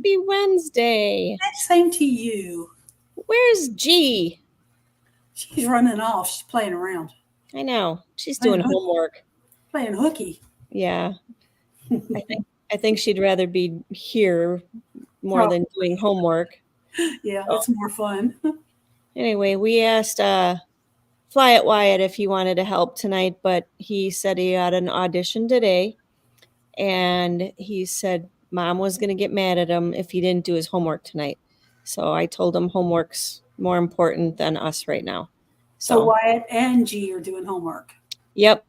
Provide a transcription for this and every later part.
Happy Wednesday. Same to you. Where's G? She's running off. She's playing around. I know. She's doing homework. Playing hooky. Yeah. I think she'd rather be here more than doing homework. Yeah, it's more fun. Anyway, we asked Fly It Wyatt if he wanted to help tonight, but he said he had an audition today, and he said Mom was going to get mad at him if he didn't do his homework tonight. So I told him homework's more important than us right now. So Wyatt and G are doing homework. Yep.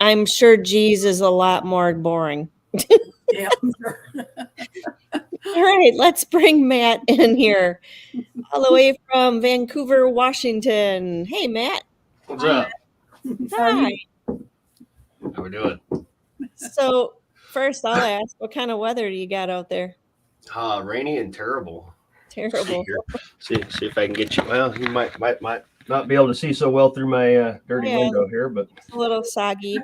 I'm sure G's is a lot more boring. Yeah. All right, let's bring Matt in here, all the way from Vancouver, Washington. Hey, Matt. What's up? Hi. How we doing? So first, I'll ask, what kind of weather do you got out there? Rainy and terrible. Terrible. See if I can get you. Well, you might not be able to see so well through my dirty window here, but it's a little soggy.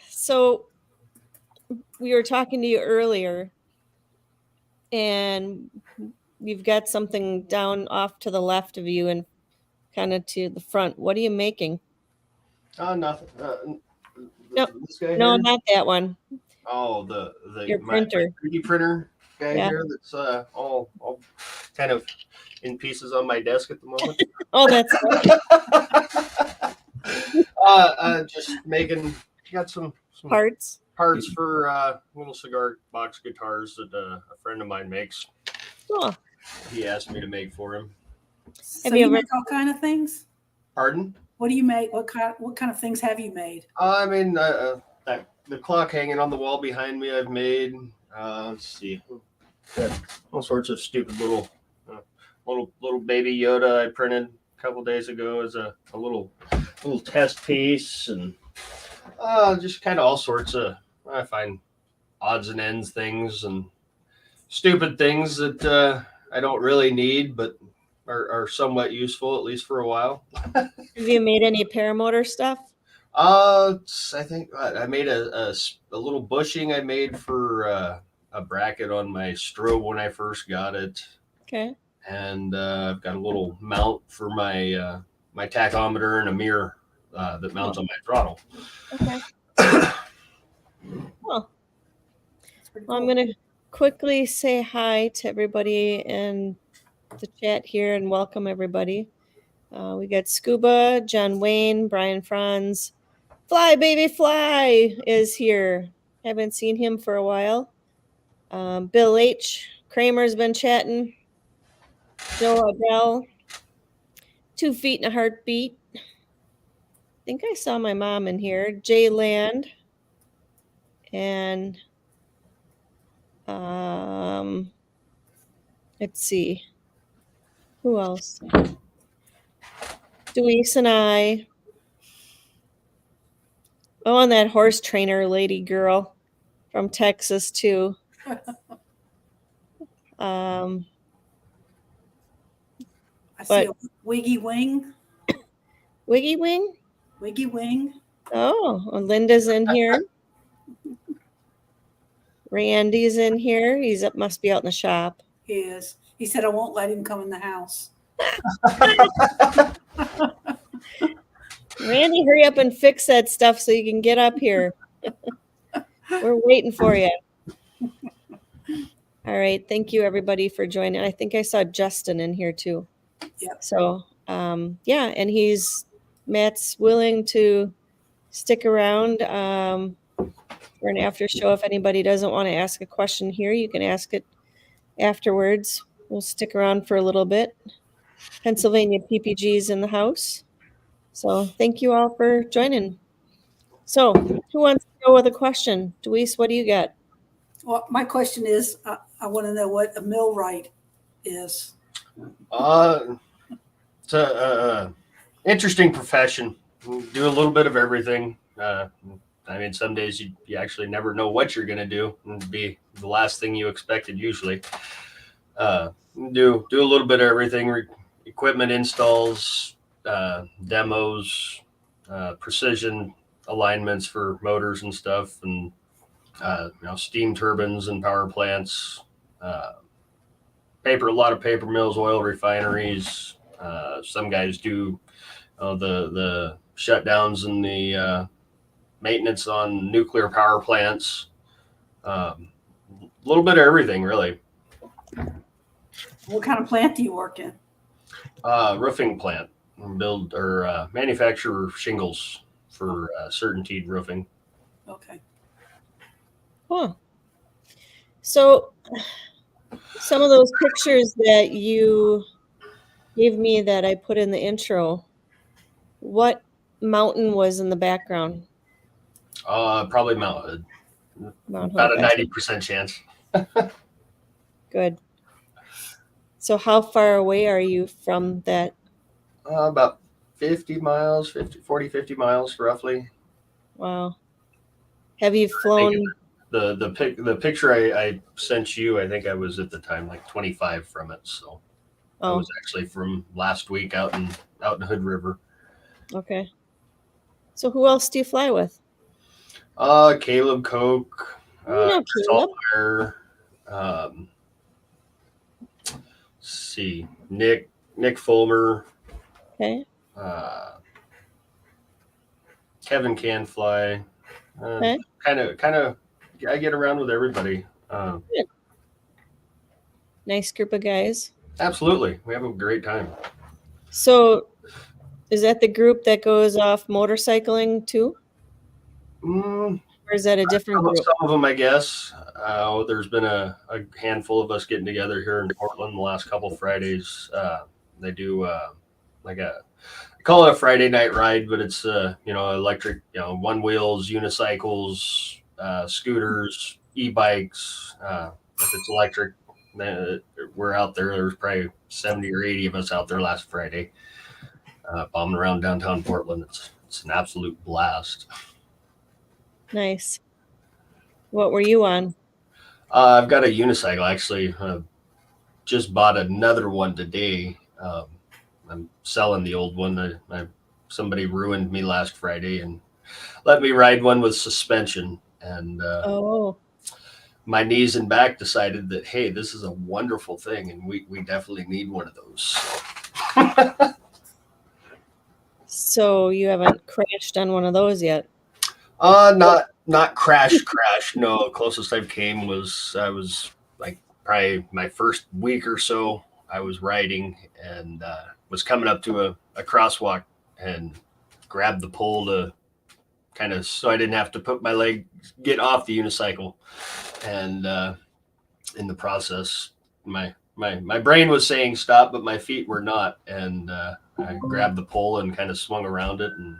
So we were talking to you earlier, and you've got something down off to the left of you and kind of to the front. What are you making? Nothing. Nope. This guy no, here? Not that one. Oh, your printer. My 3D printer guy here that's all kind of in pieces on my desk at the moment. Oh, that's just making. Got some parts for little cigar box guitars that a friend of mine makes. Oh. He asked me to make for him. So you make all kind of things? Pardon? What do you make? What kind of things have you made? I mean, the clock hanging on the wall behind me, I've made. Let's see, got all sorts of stupid little baby Yoda I printed a couple days ago as a little test piece, and just kind of all sorts of, I find odds and ends things and stupid things that I don't really need, but are somewhat useful, at least for a while. Have you made any paramotor stuff? I think I made a little bushing I made for a bracket on my strobe when I first got it. Okay. And I've got a little mount for my my tachometer and a mirror that mounts on my throttle. Okay. Well, I'm going to quickly say hi to everybody in the chat here and welcome everybody. We got Scuba, John Wayne, Brian Franz. Fly, baby, fly is here. Haven't seen him for a while. Bill H. Kramer's been chatting. Joe Adele. 2 feet and a heartbeat. I think I saw my mom in here. Jay Land. And let's see. Who else? Deweese and I. Oh, and that horse trainer lady girl from Texas too. I see a Wiggy Wing. Wiggy Wing? Wiggy Wing. Oh, well, Linda's in here. Randy's in here. He's up, must be out in the shop. He is. He said I won't let him come in the house. Randy, hurry up and fix that stuff so you can get up here. We're waiting for you. All right. Thank you, everybody, for joining. I think I saw Justin in here, too. Yep. So, yeah, and Matt's willing to stick around for an after show. If anybody doesn't want to ask a question here, you can ask it afterwards. We'll stick around for a little bit. Pennsylvania PPG's in the house. So thank you all for joining. So who wants to go with a question? Deweese, what do you got? Well, my question is, I want to know what a millwright is. It's a interesting profession. We do a little bit of everything. I mean, some days you actually never know what you're going to do. It'd be the last thing you expected usually. Do a little bit of everything, equipment installs, demos, precision alignments for motors and stuff, and steam turbines and power plants, a lot of paper mills, oil refineries. Some guys do the shutdowns and the maintenance on nuclear power plants. A little bit of everything, really. What kind of plant do you work in? Roofing plant, build or manufacture shingles for Certainty Roofing. Okay. Huh. So some of those pictures that you gave me that I put in the intro, what mountain was in the background? Probably Mount Hood. Mount About Hood. a 90% chance. Good. So how far away are you from that? About 50 miles, 50 miles roughly. Wow. Have you flown? The picture I sent you, I think I was at the time like 25 from it. So I was actually from last week out in Hood River. Okay. So who else do you fly with? Caleb Koch, Caleb. See, Nick Fulmer. Okay. Kevin can fly. Okay. Kind of. I get around with everybody. Nice group of guys. Absolutely, we have a great time. So, is that the group that goes off motorcycling too? Or is that a different group? Some of them, I guess. There's been a handful of us getting together here in Portland the last couple Fridays. They do I call it a Friday night ride, but it's electric, one wheels, unicycles, scooters, e-bikes. If it's electric, we're out there. There's probably 70 or 80 of us out there last Friday, bombing around downtown Portland. It's an absolute blast. Nice. What were you on? I've got a unicycle, actually. Just bought another one today. I'm selling the old one. Somebody ruined me last Friday and let me ride one with suspension. And my knees and back decided that, hey, this is a wonderful thing, and we definitely need one of those. So you haven't crashed on one of those yet? Not crash. No, closest I've came was I was like probably my first week or so. I was riding and was coming up to a crosswalk and grabbed the pole to kind of so I didn't have to put my leg get off the unicycle, and in the process my brain was saying stop, but my feet were not, and I grabbed the pole and kind of swung around it, and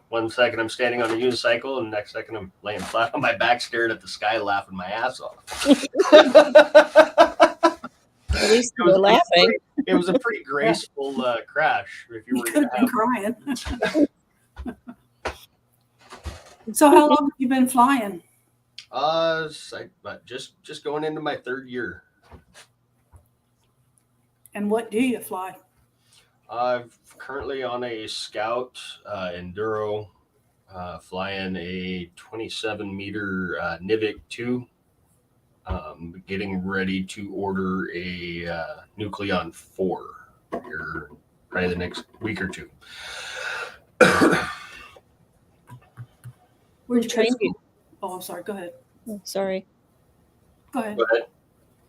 one second I'm standing on a unicycle and the next second I'm laying flat on my back staring at the sky laughing my ass off. At least you were laughing. It was a pretty graceful crash. If you were could have been crying. So how long have you been flying? Just going into my third year. And what do you fly? I'm currently on a Scout Enduro, flying a 27-meter Nivik 2. Getting ready to order a Nucleon 4 here probably the next week or two. Where'd you train you? Oh, I'm sorry. Go ahead. Oh, sorry. Go ahead.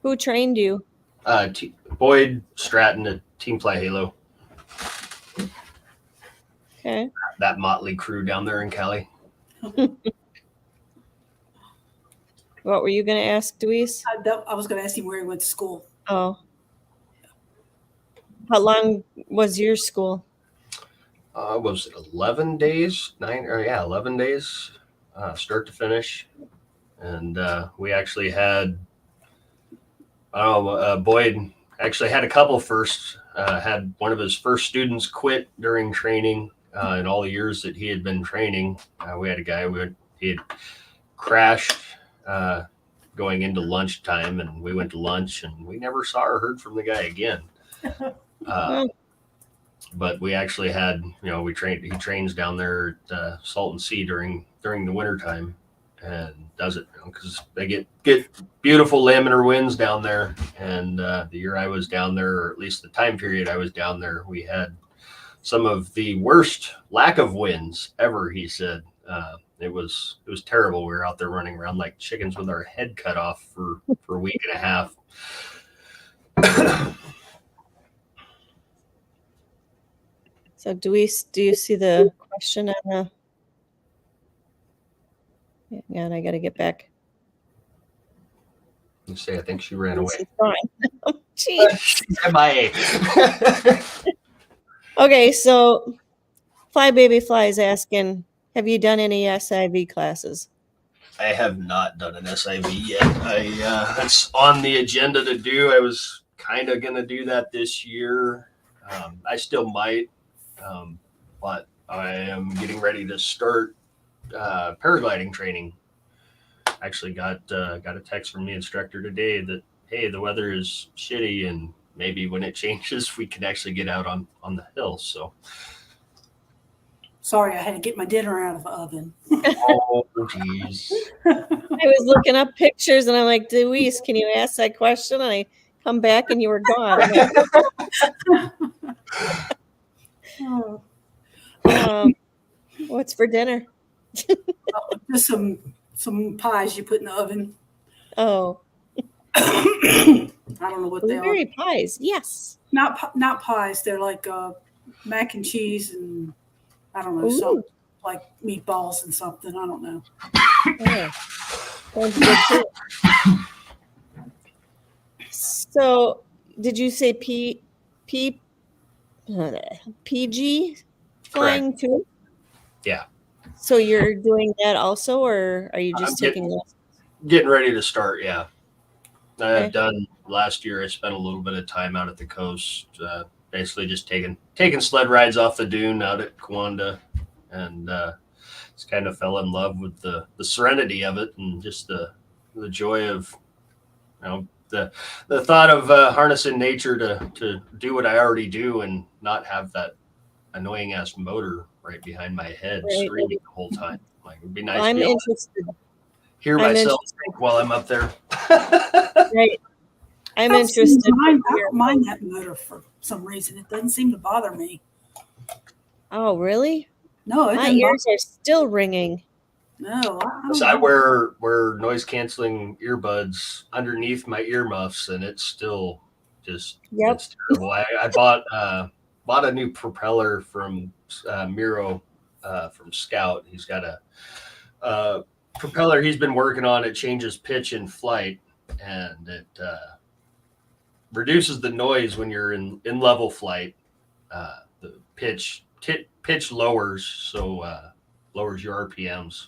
Who trained you? Boyd Stratton at Team Fly Halo. Okay. That motley crew down there in Cali. What were you going to ask, Deweese? I was going to ask him where he went to school. Oh. How long was your school? Was it 11 days? 11 days, start to finish. And we actually had, Boyd actually had a couple first, had one of his first students quit during training in all the years that he had been training. We had a guy he had crashed going into lunchtime, and we went to lunch, and we never saw or heard from the guy again. but we actually had, he trains down there at Salton Sea during the wintertime, and does it because they get beautiful laminar winds down there. And the year I was down there, or at least the time period I was down there, we had some of the worst lack of winds ever. He said it was terrible. We were out there running around like chickens with our head cut off for a week and a half. So do you see the question on the? Yeah, and I got to get back. You say I think she ran away. Jeez. MIA. Okay, so Fly Baby Fly is asking, have you done any SIV classes? I have not done an SIV yet. That's on the agenda to do. I was kind of going to do that this year. I still might, but I am getting ready to start paragliding training. Actually got a text from the instructor today that, hey, the weather is shitty and maybe when it changes we can actually get out on the hill. So Sorry, I had to get my dinner out of the oven. oh geez. I was looking up pictures and I'm like, Deweese, can you ask that question? And I come back and you were gone. Like, what's for dinner? Just some pies you put in the oven. Oh, I don't know what they blueberry are. pies. Yes. Not pies. They're like mac and cheese and I don't know, Ooh. something like meatballs and something. I don't know. Oh, sounds good too. So, did you say PG flying Correct. too? Yeah. So you're doing that also, or are you just taking lessons? Getting ready to start, yeah. Okay. I've done last year. I spent a little bit of time out at the coast, basically just taking sled rides off the dune out at Kawanda, and just kind of fell in love with the serenity of it and just the joy of the thought of harnessing nature to do what I already do and not have that annoying ass motor right behind my head screaming the whole time. Like it'd be nice. I'm to be interested. hear myself think while I'm up there. Right. I'm interested. I don't mind that motor for some reason. It doesn't seem to bother me. Oh, really? No, my ears are still ringing. No, I wear noise canceling earbuds underneath my earmuffs, and it's still just it's terrible. I bought a new propeller from Miro from Scout. He's got a propeller he's been working on. It changes pitch in flight, and it reduces the noise when you're in level flight. The pitch lowers, so lowers your RPMs.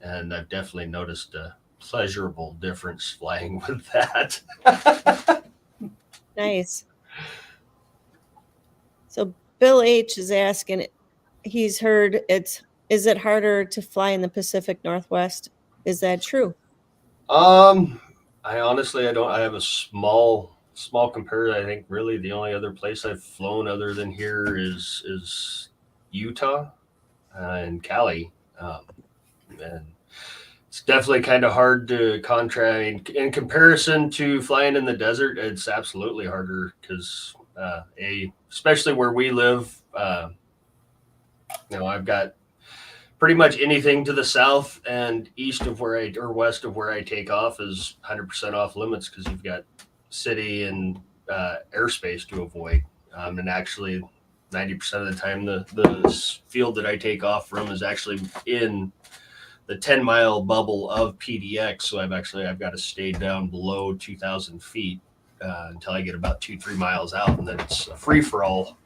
And I've definitely noticed a pleasurable difference flying with that. Nice. So Bill H is asking, he's heard is it harder to fly in the Pacific Northwest? Is that true? I honestly, I don't. I have a small comparison. I think really the only other place I've flown other than here is Utah and Cali. And it's definitely kind of hard to contrast in comparison to flying in the desert. It's absolutely harder because especially where we live, I've got pretty much anything to the south and east of or west of where I take off is 100% off limits because you've got city and airspace to avoid. And actually 90% of the time, the field that I take off from is actually in the 10-mile bubble of PDX. So I've got to stay down below 2,000 feet until I get about 2-3 miles out, and then it's a free for all.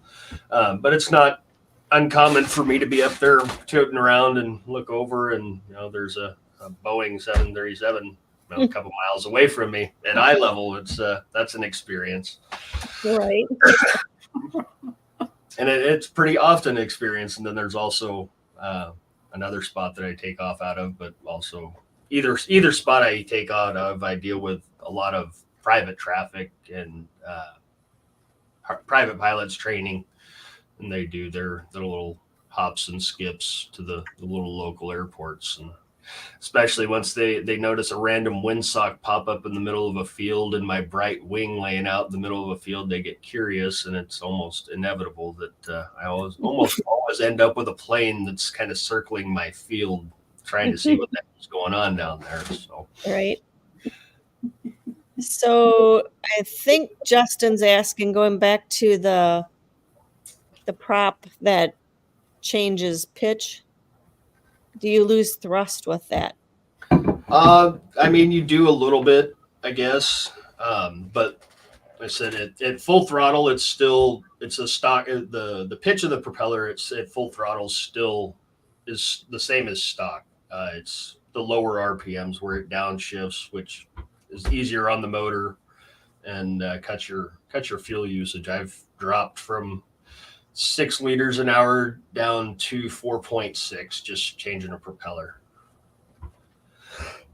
But it's not uncommon for me to be up there tooting around and look over, and there's a Boeing 737 a couple miles away from me at eye level. It's that's an experience, right? And it's pretty often an experience. And then there's also another spot that I take off out of, but also either spot I take out of, I deal with a lot of private traffic and private pilots training. and they do their little hops and skips to the little local airports, and especially once they notice a random windsock pop up in the middle of a field and my bright wing laying out in the middle of a field, they get curious, and it's almost inevitable that I almost always end up with a plane that's kind of circling my field, trying to see what the hell's going on down there. So Right. So I think Justin's asking, going back to the prop that changes pitch, do you lose thrust with that? I mean, you do a little bit, I guess, but like I said, at full throttle, it's a stock. The pitch of the propeller, it's at full throttle still is the same as stock. It's the lower RPMs where it downshifts, which is easier on the motor and cuts your fuel usage. I've dropped from 6 liters an hour down to 4.6 just changing a propeller.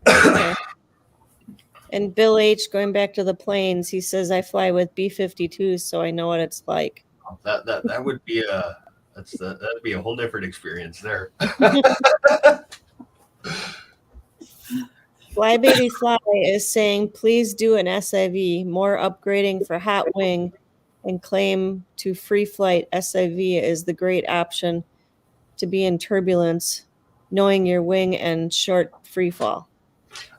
Okay. And Bill H, going back to the planes, he says, I fly with B-52, so I know what it's like. That would be that'd be a whole different experience there. Fly Baby Fly is saying, please do an SIV, more upgrading for hot wing, and claim to free flight SIV is the great option to be in turbulence, knowing your wing and short free fall.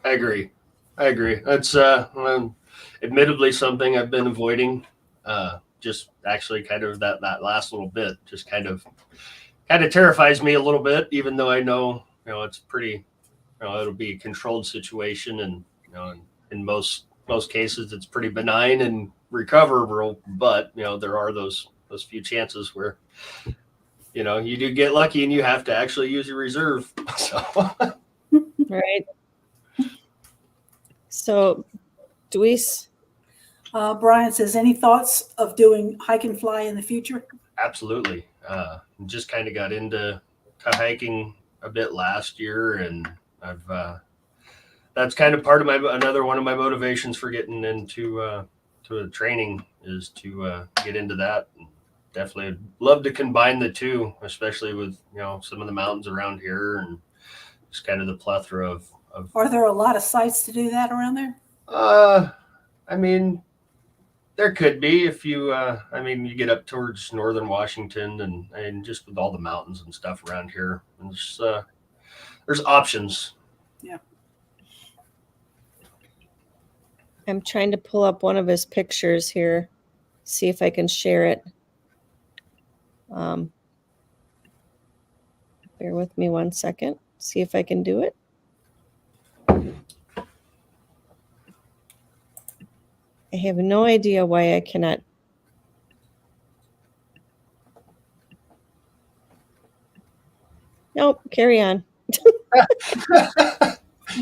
I agree. That's admittedly something I've been avoiding. Just actually kind of that last little bit just kind of terrifies me a little bit, even though I know, it's pretty, it'll be a controlled situation, and in most cases it's pretty benign and recoverable, but there are those few chances where you do get lucky and you have to actually use your reserve. So Right. So, Deweese? Brian says, any thoughts of doing hike and fly in the future? absolutely. Just kind of got into hiking a bit last year, and I've that's kind of part of another one of my motivations for getting into to training is to get into that. And definitely love to combine the two, especially with some of the mountains around here and just kind of the plethora of Are there a lot of sites to do that around there? I mean, there could be if you you get up towards northern Washington and just with all the mountains and stuff around here, there's options. Yeah. I'm trying to pull up one of his pictures here, see if I can share it. Bear with me 1 second, see if I can do it. I have no idea why I cannot. Nope, carry on.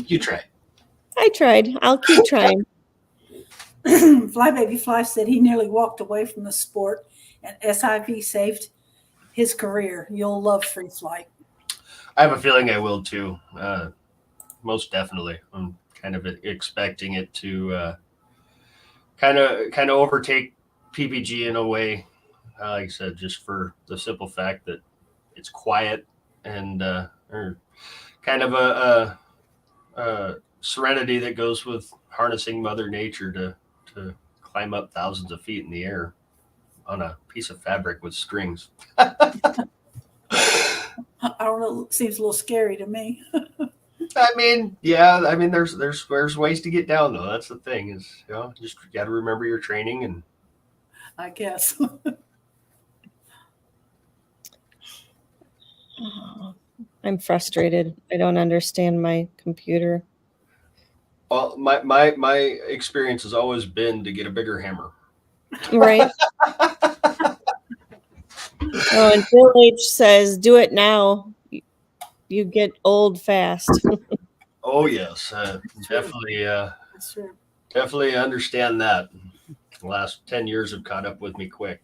You try. I tried. I'll keep trying. Fly Baby Fly said he nearly walked away from the sport, and SIV saved his career. You'll love free flight. I have a feeling I will too. Most definitely. I'm kind of expecting it to kind of overtake PPG in a way. Like I said, just for the simple fact that it's quiet and kind of a serenity that goes with harnessing Mother Nature to climb up thousands of feet in the air on a piece of fabric with strings. I don't know. It seems a little scary to me. I mean, yeah. I mean, there's ways to get down though. That's the thing is, just got to remember your training and. I guess. I'm frustrated. I don't understand my computer. Well, my experience has always been to get a bigger hammer. Right. Oh, and Bill H says, do it now. You get old fast. Oh yes, definitely. That's true. Definitely understand that. The last 10 years have caught up with me quick.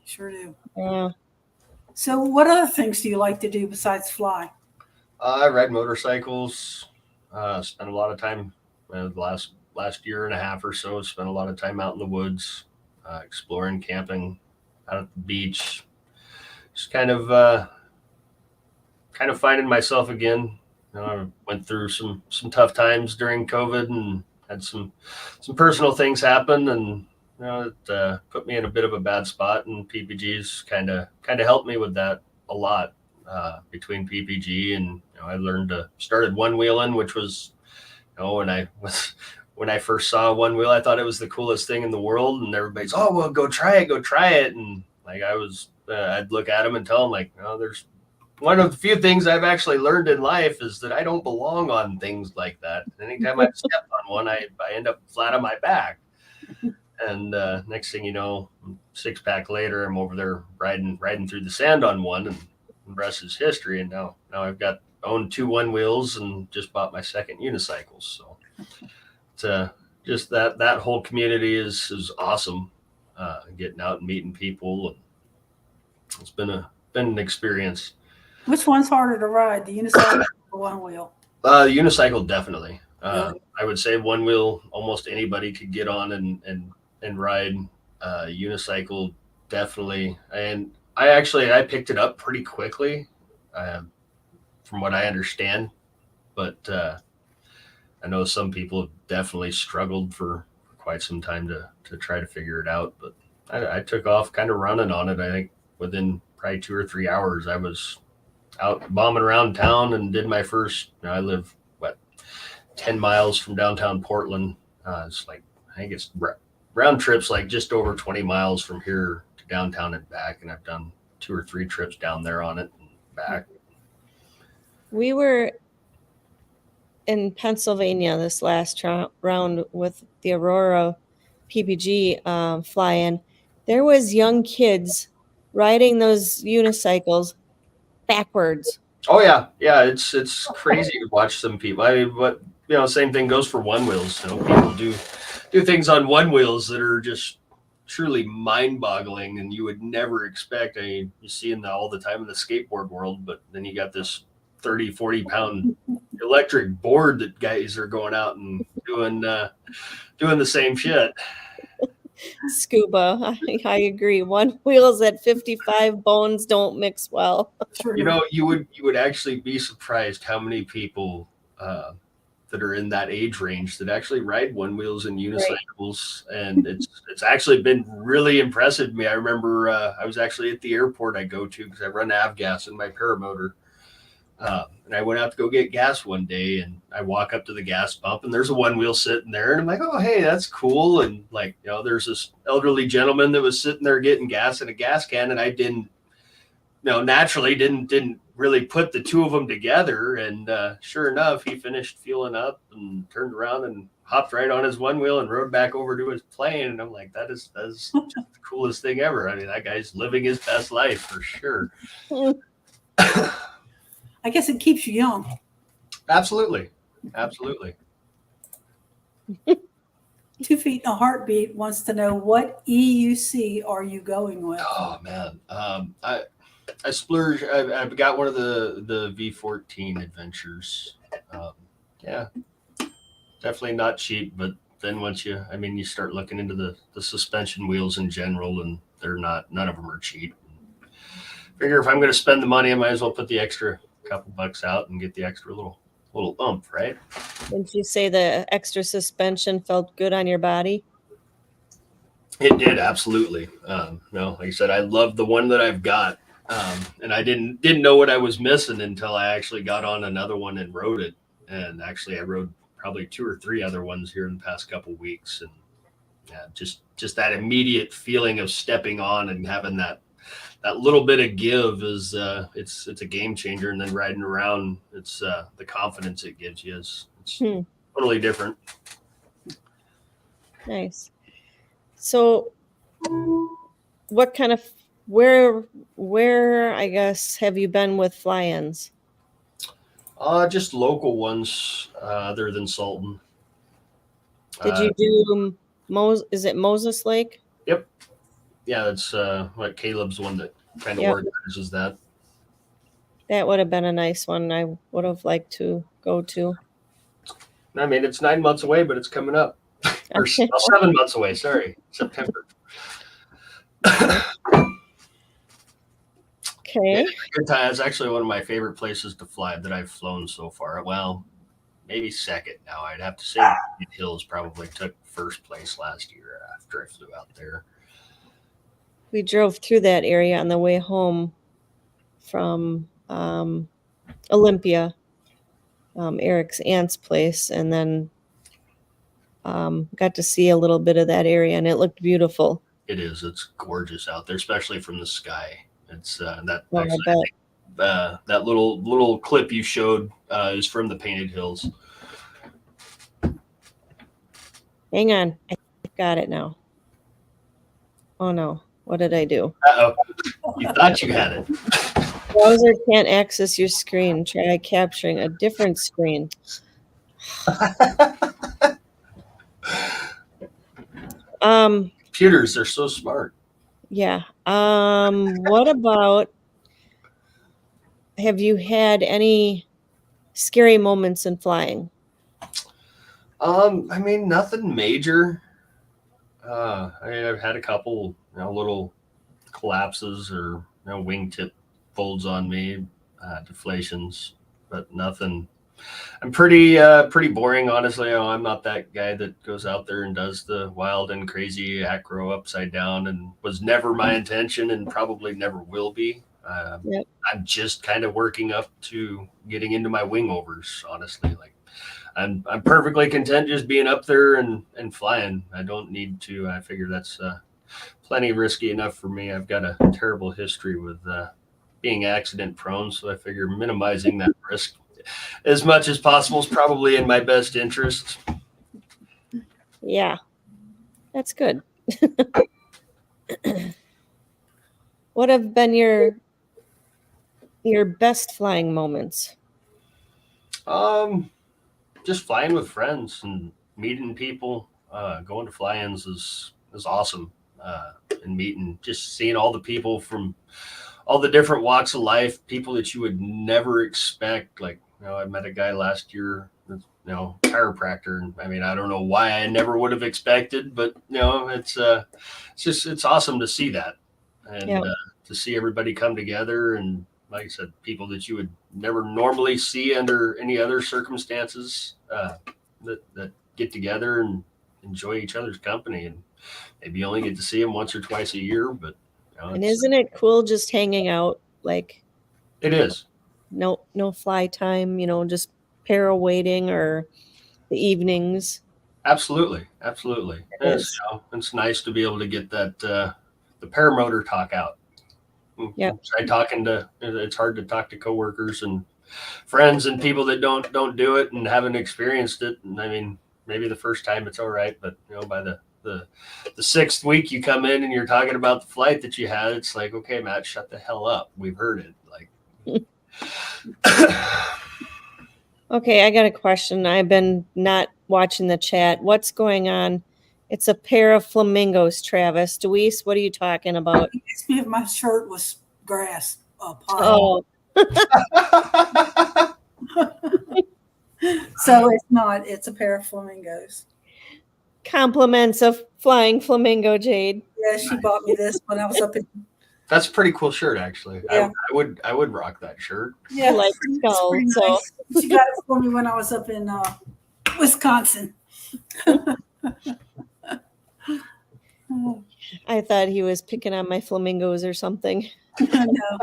Sure do. Yeah. So what other things do you like to do besides fly? I ride motorcycles. Spent a lot of time the last year and a half or so. Spent a lot of time out in the woods, exploring, camping, out at the beach, just kind of finding myself again. I went through some tough times during COVID and had some personal things happen, and it put me in a bit of a bad spot. And PPG's kind of helped me with that a lot. Between PPG and I started one wheeling, which was when I first saw one wheel, I thought it was the coolest thing in the world, and everybody's, oh well, go try it, and like I'd look at them and tell them like, there's one of the few things I've actually learned in life is that I don't belong on things like that. Anytime I step on one, I end up flat on my back. And next thing you know, 6-pack later, I'm over there riding through the sand on one, and the rest is history. And now I've owned 2 one wheels and just bought my second unicycle. So it's just that whole community is awesome. Getting out and meeting people, and it's been an experience. Which one's harder to ride, the unicycle or one wheel? Unicycle, definitely. Really? I would say one wheel, almost anybody could get on and ride. Unicycle, definitely. And I picked it up pretty quickly, from what I understand. But I know some people have definitely struggled for quite some time to try to figure it out. But I took off kind of running on it. I think within probably 2 or 3 hours, I was out bombing around town and did my first. I live 10 miles from downtown Portland. It's like, I think it's round trips like just over 20 miles from here to downtown and back, and I've done 2 or 3 trips down there on it and back. We were in Pennsylvania this last round with the Aurora PPG fly-in. There was young kids riding those unicycles backwards. Oh yeah, it's crazy to watch some people. But same thing goes for one wheels. People do things on one wheels that are just truly mind-boggling, and you would never expect. I mean, you see them all the time in the skateboard world, but then you got this 30-40 pound electric board that guys are going out and doing the same shit. Scuba, I agree. One wheels at 55, bones don't mix well. You would actually be surprised how many people that are in that age range that actually ride one wheels and unicycles. Right. And it's actually been really impressive to me. I remember I was actually at the airport I go to because I run avgas in my Paramotor. And I went out to go get gas one day, and I walk up to the gas pump, and there's a one wheel sitting there, and I'm like, oh, hey, that's cool. And like, there's this elderly gentleman that was sitting there getting gas in a gas can, and I naturally didn't really put the two of them together. And sure enough, he finished fueling up and turned around and hopped right on his one wheel and rode back over to his plane. And I'm like, that is just the coolest thing ever. I mean, that guy's living his best life for sure. I guess it keeps you young. Absolutely. 2 Feet in a Heartbeat wants to know, what EUC are you going with? Oh man, I splurge. I've got one of the V14 adventures. Yeah, definitely not cheap, but then once you start looking into the suspension wheels in general, and none of them are cheap. Figure if I'm going to spend the money, I might as well put the extra couple bucks out and get the extra little bump, right? Didn't you say the extra suspension felt good on your body? It did, absolutely. Like I said, I love the one that I've got, and I didn't know what I was missing until I actually got on another one and rode it. And actually, I rode probably 2 or 3 other ones here in the past couple of weeks, and yeah, just that immediate feeling of stepping on and having that little bit of give is it's a game changer. And then riding around, it's the confidence it gives you is totally different. Nice. So what kind of where I guess have you been with fly-ins? Just local ones, other than Salton. Did you do is it Moses Lake? Yep. Yeah, that's what Caleb's one that kind of organizes that. That would have been a nice one. I would have liked to go to. I mean, it's 9 months away, but it's coming up. Or 7 months away, sorry. September. Okay. Good time. It's actually one of my favorite places to fly that I've flown so far. Well, maybe second now. I'd have to say Hills probably took first place last year after I flew out there. We drove through that area on the way home from Olympia, Eric's aunt's place, and then got to see a little bit of that area, and it looked beautiful. It is. It's gorgeous out there, especially from the sky. It's that Oh, actually, I bet. that little clip you showed is from the Painted Hills. Hang on, I got it now. Oh no, what did I do? Uh-oh. You thought you had it. Browser can't access your screen. Try capturing a different screen. Computers, they're so smart. Yeah. What about, have you had any scary moments in flying? I mean, nothing major. I've had a couple, little collapses or wingtip folds on me, deflations, but nothing. I'm pretty boring, honestly. I'm not that guy that goes out there and does the wild and crazy acro upside down, and was never my intention, and probably never will be. Yep. I'm just kind of working up to getting into my wing overs, honestly. Like I'm perfectly content just being up there and flying. I don't need to. I figure that's plenty risky enough for me. I've got a terrible history with being accident prone, so I figure minimizing that risk as much as possible is probably in my best interest. Yeah, that's good. What have been your best flying moments? Just flying with friends and meeting people. Going to fly-ins is awesome. And just seeing all the people from all the different walks of life, people that you would never expect. Like, I met a guy last year, chiropractor. And I mean, I don't know why I never would have expected, but it's awesome to see that and to see everybody come together. And like I said, people that you would never normally see under any other circumstances that get together and enjoy each other's company. And maybe you only get to see them once or twice a year, but and isn't it cool just hanging out? Like, it is. No fly time, just para waiting or the evenings. Absolutely. It's nice to be able to get that the paramotor talk out. Yep. It's hard to talk to coworkers and friends and people that don't do it and haven't experienced it. And I mean, maybe the first time it's all right, but by the sixth week you come in and you're talking about the flight that you had, it's like, okay, Matt, shut the hell up. We've heard it. Like, okay, I got a question. I've been not watching the chat. What's going on? It's a pair of flamingos, Travis. Deweese, what are you talking about? If my shirt was grass. Oh. So it's not. It's a pair of flamingos. Compliments of flying flamingo, Jade. Yeah, she bought me this when I was up in. That's a pretty cool shirt, actually. Yeah. I would rock that shirt. Yeah, like skull, nice. so. She got it for me when I was up in Wisconsin. I thought he was picking on my flamingos or something. No,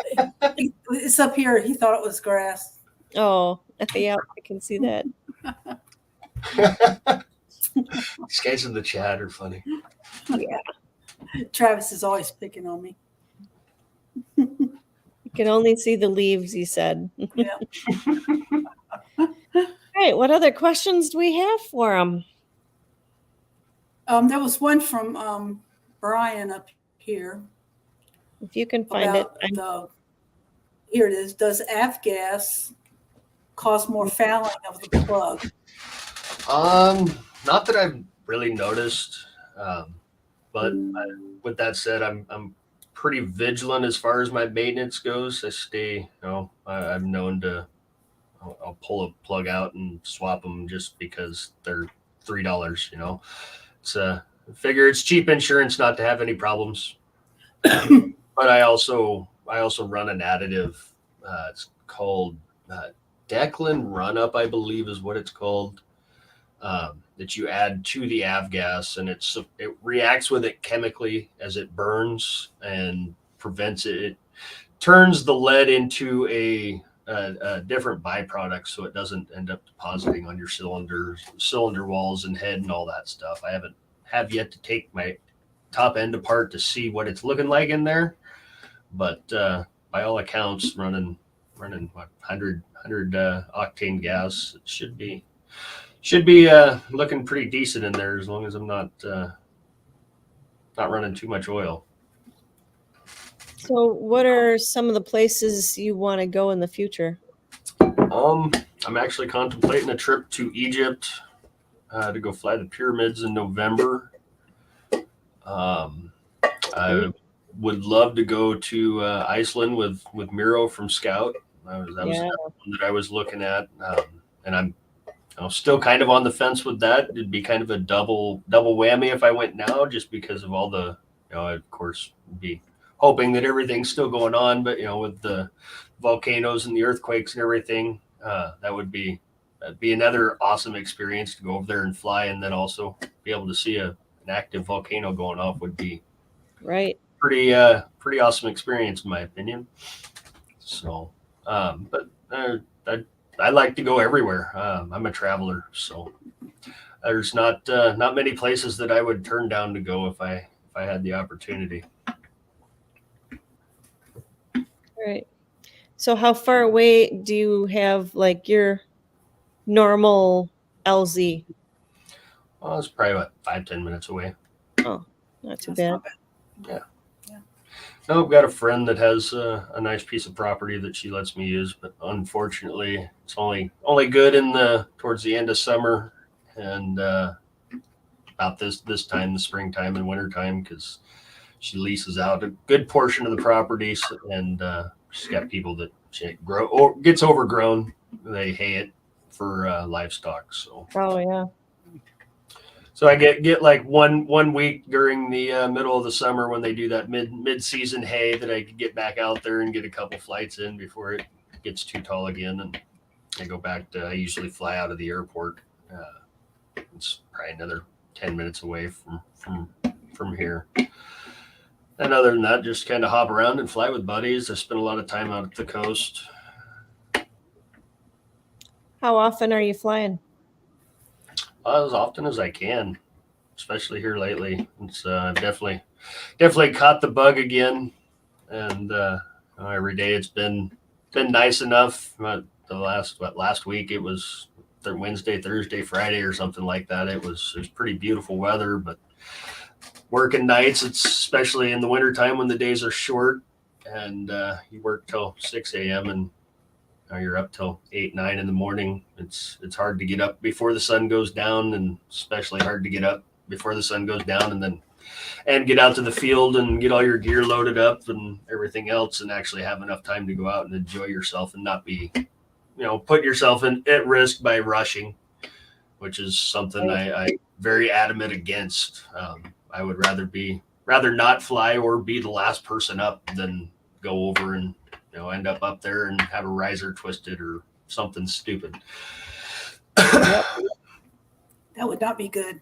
it's up here. He thought it was grass. Oh, yeah, I can see that. These guys in the chat are funny. Yeah. Travis is always picking on me. You can only see the leaves, he said. Yeah. All right, what other questions do we have for him? There was one from Brian up here. If you can find it. Here it is. Does avgas cause more fouling of the plug? Not that I've really noticed, but with that said, I'm pretty vigilant as far as my maintenance goes. I stay, I'm known to, I'll pull a plug out and swap them just because they're $3. It's figure it's cheap insurance not to have any problems. But I also I also run an additive. It's called Declan Run Up, I believe, is what it's called. That you add to the avgas, and it reacts with it chemically as it burns and prevents it. It turns the lead into a different byproduct, so it doesn't end up depositing on your cylinder walls and head and all that stuff. I have yet to take my top end apart to see what it's looking like in there, but by all accounts, running what, 100 octane gas, it should be looking pretty decent in there, as long as I'm not running too much oil. So what are some of the places you want to go in the future? I'm actually contemplating a trip to Egypt to go fly the pyramids in November. I would love to go to Iceland with Miro from Scout. That was one that I was looking at, and I'm still kind of on the fence with that. It'd be kind of a double whammy if I went now, just because of all the, of course, be hoping that everything's still going on, but with the volcanoes and the earthquakes and everything, that'd be another awesome experience to go over there and fly, and then also be able to see an active volcano going off would be pretty awesome experience in my opinion. So, but I like to go everywhere. I'm a traveler, so there's not many places that I would turn down to go if I had the opportunity. Right. So how far away do you have like your normal LZ? Well, it's probably about 5-10 minutes away. Oh, not too bad. Yeah. No, I've got a friend that has a nice piece of property that she lets me use, but unfortunately, it's only good towards the end of summer and about this time, the springtime and wintertime, because she leases out a good portion of the properties, and she's got people that she grow or gets overgrown. They hay it for livestock. So. Oh yeah. So I get like one week during the middle of the summer when they do that mid-season hay that I could get back out there and get a couple flights in before it gets too tall again, and I go back to. I usually fly out of the airport. It's probably another 10 minutes away from here. And other than that, just kind of hop around and fly with buddies. I spend a lot of time out at the coast. How often are you flying? As often as I can, especially here lately. It's definitely caught the bug again, and every day it's been nice enough. The last week it was Wednesday, Thursday, Friday, or something like that. It was pretty beautiful weather, but working nights, it's especially in the wintertime when the days are short and you work till 6 a.m. and you're up till 8-9 in the morning. It's hard to get up before the sun goes down, and especially hard to get up before the sun goes down and get out to the field and get all your gear loaded up and everything else, and actually have enough time to go out and enjoy yourself and not be, put yourself at risk by rushing, which is something I very adamant against. I would rather not fly or be the last person up than go over and end up there and have a riser twisted or something stupid. That would not be good.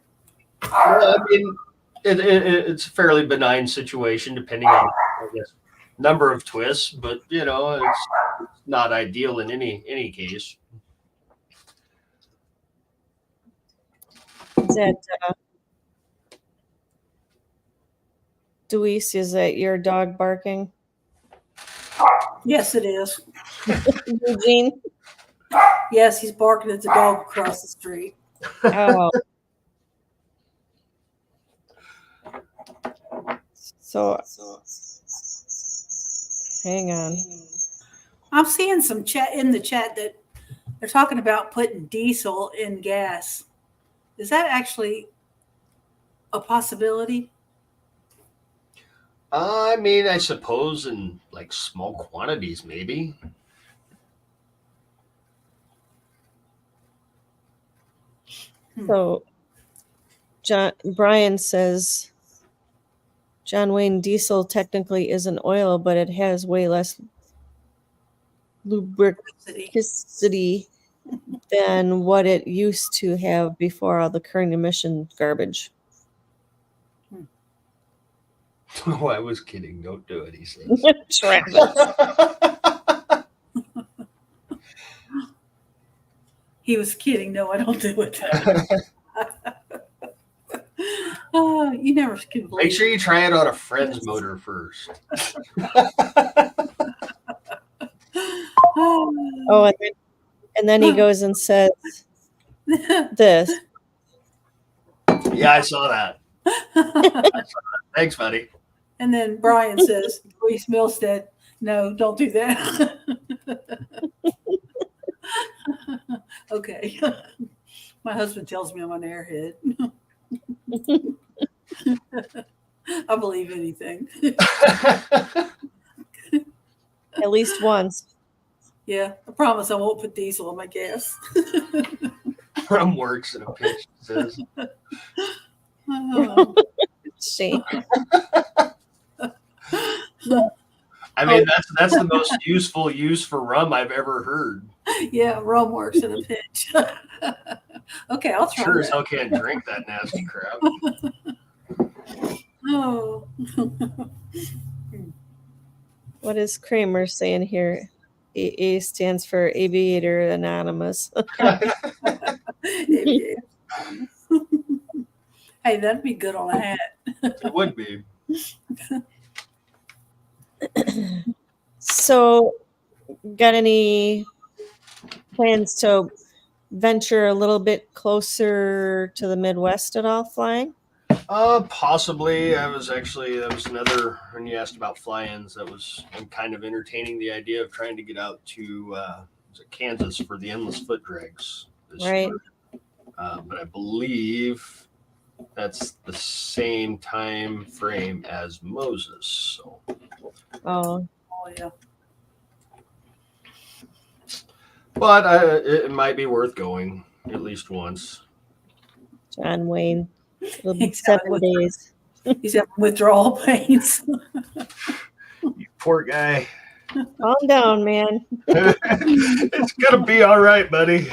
Well, I mean, it's a fairly benign situation depending on, I guess, number of twists, but it's not ideal in any case. Is that Deweese, is that your dog barking? Yes, it is. Eugene? Yes, he's barking at the dog across the street. Oh. So hang on. I'm seeing some chat in the chat that they're talking about putting diesel in gas. Is that actually a possibility? I mean, I suppose in like small quantities, maybe. So Brian says John Wayne, diesel technically isn't oil, but it has way less lubricity than what it used to have before all the current emission garbage. Oh, I was kidding. Don't do it, he says. Travis. He was kidding. No, I don't do it. Oh, you never can believe. Make sure you try it on a friend's motor first. Oh, and then he goes and says this. Yeah, I saw that. Thanks, buddy. And then Brian says, Louise Milstead, no, don't do that. Okay. My husband tells me I'm an airhead. I believe anything. At least once. Yeah, I promise I won't put diesel on my gas. From works in a pitch, says. Oh. Shame. I mean, that's the most useful use for rum I've ever heard. Yeah, rum works in a pinch. Okay, I'll try. Sure as hell can't drink that nasty crap. Oh. What is Kramer saying here? AA stands for Aviator Anonymous. Hey, that'd be good on a hat. It would be. So, got any plans to venture a little bit closer to the Midwest at all flying? Possibly. That was another, when you asked about fly-ins, I'm kind of entertaining the idea of trying to get out to Kansas for the endless foot drags this Right. year. But I believe that's the same time frame as Moses. So. Oh, Oh, yeah. But it might be worth going at least once. John Wayne. It'll be He's 7 days. He's having withdrawal pains. You poor guy. Calm down, man. It's gonna be all right, buddy.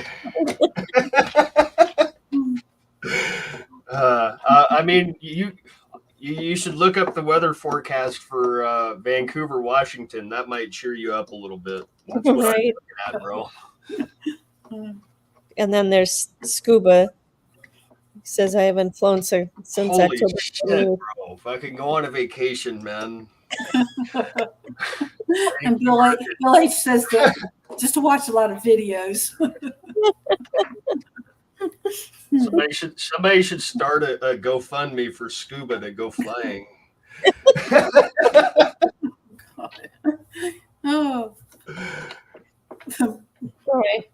I mean, you should look up the weather forecast for Vancouver, Washington. That might cheer you up a little bit. That's what I'm Right. looking at, bro. And then there's Scuba. He says, I haven't flown since Holy October shit, 28th. bro! If I can go on a vacation, man. And Bill H says that just to watch a lot of videos. Somebody should start a GoFundMe for Scuba to go flying. Oh. Right.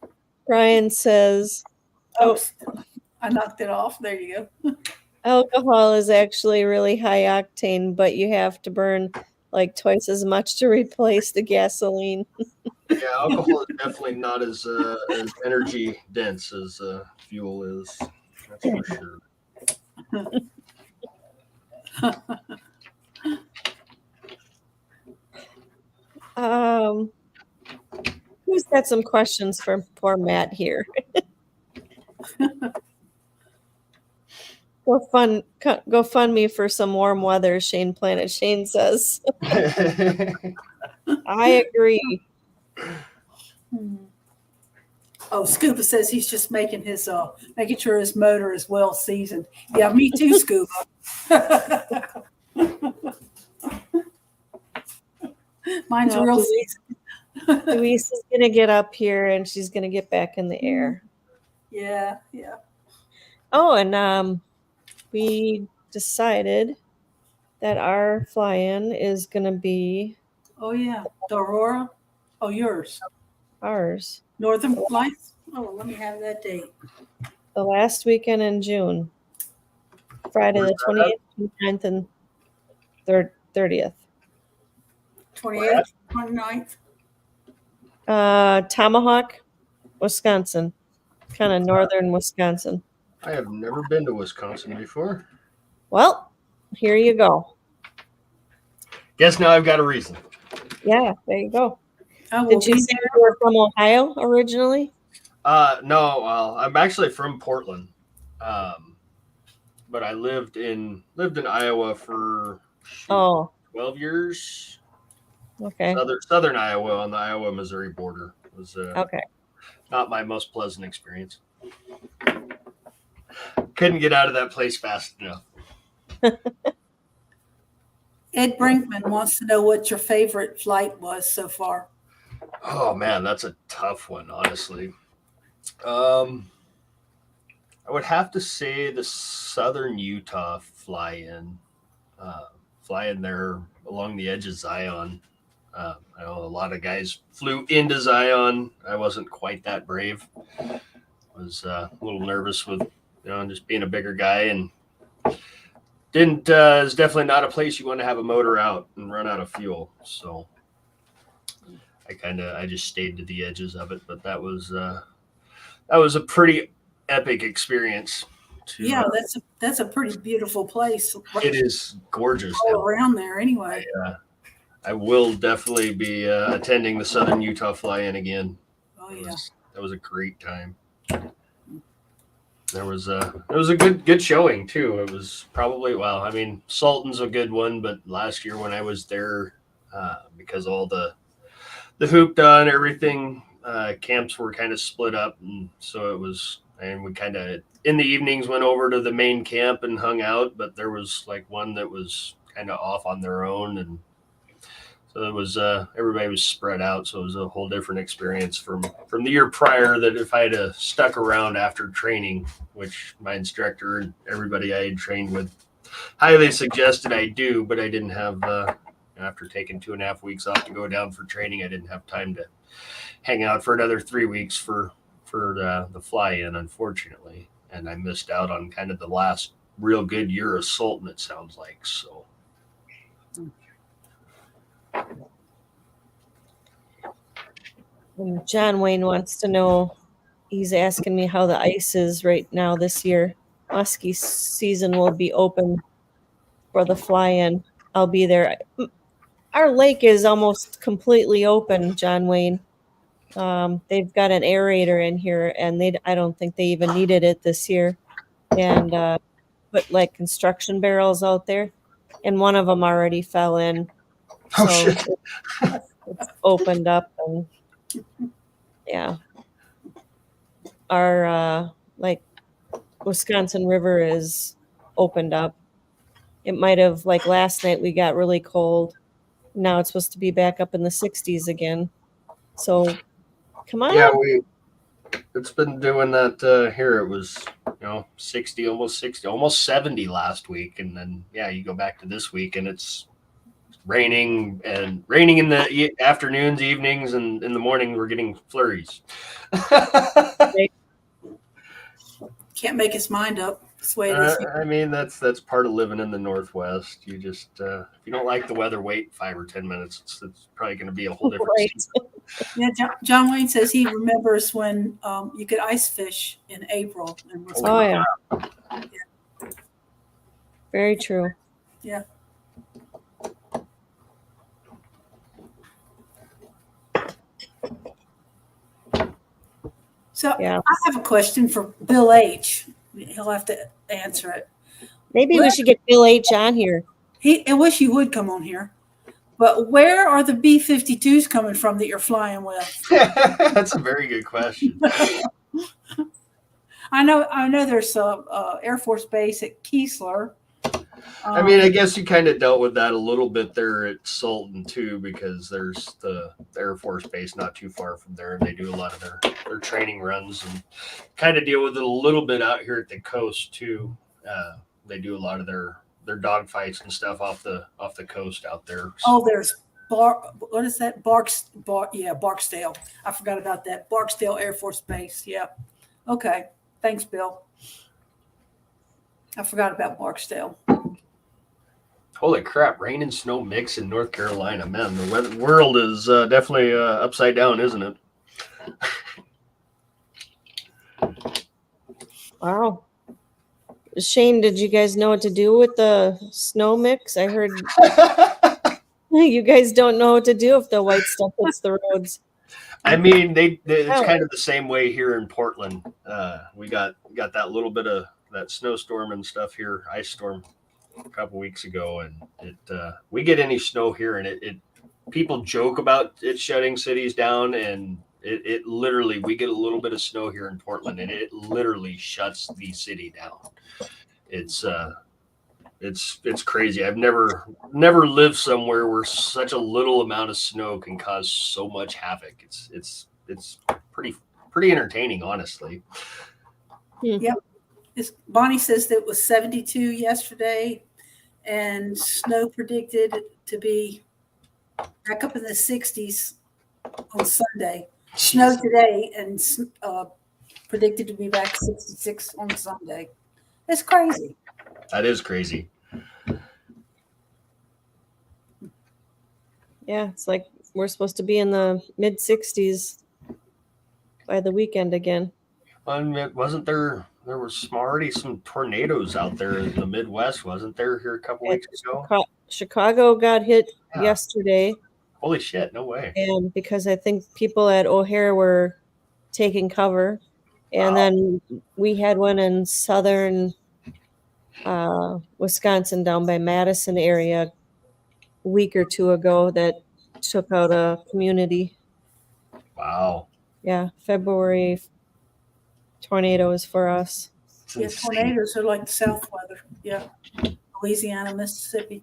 Brian says, Oops. I knocked it off. There you go. alcohol is actually really high octane, but you have to burn like twice as much to replace the gasoline. Yeah, alcohol is definitely not as energy dense as fuel is. That's for sure. Who's got some questions for poor Matt here? Go fund me for some warm weather, Shane Planet. Shane says. I agree. Oh, Scuba says he's just making sure his motor is well seasoned. Yeah, me too, Scuba. Mine's No, real Louise- seasoned. Luis is gonna get up here and she's gonna get back in the air. Yeah. Oh, and we decided that our fly-in is gonna be Oh, yeah. The Aurora. Oh, yours. ours. Northern Lights. Oh, let me have that date. The last weekend in June. Friday the 28th, 29th, and 30th. 28th, 29th. Tomahawk, Wisconsin. Kind of northern Wisconsin. I have never been to Wisconsin before. Well, here you go. Guess now I've got a reason. Yeah, there you go. I will Did you be say you were from Ohio originally? No, well, I'm actually from Portland, but I lived in Iowa for 12 years. Okay. Southern Iowa on the Iowa-Missouri border was Okay. not my most pleasant experience. Couldn't get out of that place fast enough. Ed Brinkman wants to know what your favorite flight was so far. Oh man, that's a tough one, honestly. I would have to say the Southern Utah fly-in there along the edge of Zion. I know a lot of guys flew into Zion. I wasn't quite that brave. I was a little nervous with, just being a bigger guy, and didn't. It's definitely not a place you want to have a motor out and run out of fuel. So I just stayed to the edges of it. But that was a pretty epic experience. Yeah, that's a pretty beautiful place. It is gorgeous all around there anyway. I will definitely be attending the Southern Utah fly-in again. Oh yeah, that was a great time. It was a good showing too. It was probably, well, I mean, Salton's a good one, but last year when I was there, because all the hoopda and everything, camps were kind of split up, and so it was, and we kind of in the evenings went over to the main camp and hung out, but there was like one that was kind of off on their own, and so it was everybody was spread out, so it was a whole different experience from the year prior. That if I had stuck around after training, which my instructor and everybody I had trained with highly suggested I do, but I didn't have after taking 2.5 weeks off to go down for training, I didn't have time to hang out for another 3 weeks for the fly-in, unfortunately, and I missed out on kind of the last real good year of Salton, it sounds like. So John Wayne wants to know, he's asking me how the ice is right now this year. Muskie season will be open for the fly-in. I'll be there. Our lake is almost completely open, John Wayne. They've got an aerator in here, and I don't think they even needed it this year. And put like construction barrels out there, and one of them already fell in. So shit. It's opened up, and yeah, our like Wisconsin River is opened up. It might have, like last night we got really cold. Now it's supposed to be back up in the 60s again. So come on. Yeah, it's been doing that here. It was 60, almost 70 last week, and then you go back to this week and it's raining in the afternoons, evenings, and in the morning we're getting flurries. Can't make his mind up. That's the way it is. I mean, that's part of living in the Northwest. You just if you don't like the weather, wait 5 or 10 minutes. It's probably going to be a whole different season. Yeah, John Wayne says he remembers when you could ice fish in April. Oh yeah. Very true. Yeah. So I have a question for Bill H. He'll have to answer it. Maybe we should get Bill H on here. I wish he would come on here. But where are the B-52s coming from that you're flying with? That's a very good question. I know there's a Air Force base at Keesler. I mean, I guess you kind of dealt with that a little bit there at Salton too, because there's the Air Force base not too far from there, and they do a lot of their training runs, and kind of deal with it a little bit out here at the coast too. They do a lot of their dogfights and stuff off the coast out there. So. Oh, there's what is that? Barksdale. I forgot about that. Barksdale Air Force Base. Yeah. Okay. Thanks, Bill. I forgot about Barksdale. Holy crap, rain and snow mix in North Carolina. Man, the world is definitely upside down, isn't it? Wow. Shane, did you guys know what to do with the snow mix? I heard You guys don't know what to do if the white stuff hits the roads. I mean, it's Oh. kind of the same way here in Portland. We got that little bit of that snowstorm and stuff here, ice storm a couple weeks ago, and we get any snow here, and it people joke about it shutting cities down, and it literally, we get a little bit of snow here in Portland, and it literally shuts the city down. It's crazy. I've never lived somewhere where such a little amount of snow can cause so much havoc. It's pretty entertaining, honestly. Yep. Bonnie says that it was 72 yesterday, and snow predicted to be back up in the 60s on Sunday. Snow today, and predicted to be back 66 on Sunday. It's crazy. That is crazy. Yeah, it's like we're supposed to be in the mid 60s by the weekend again. Wasn't there was already some tornadoes out there in the Midwest, wasn't there, here a couple weeks ago? Chicago got hit yesterday. Holy shit, no way. And because I think people at O'Hare were taking cover. And then we had one in southern Wisconsin down by Madison area a week or two ago that took out a community. Wow. Yeah, February tornadoes for us. Yeah, tornadoes are like the south weather. Yeah, Louisiana, Mississippi.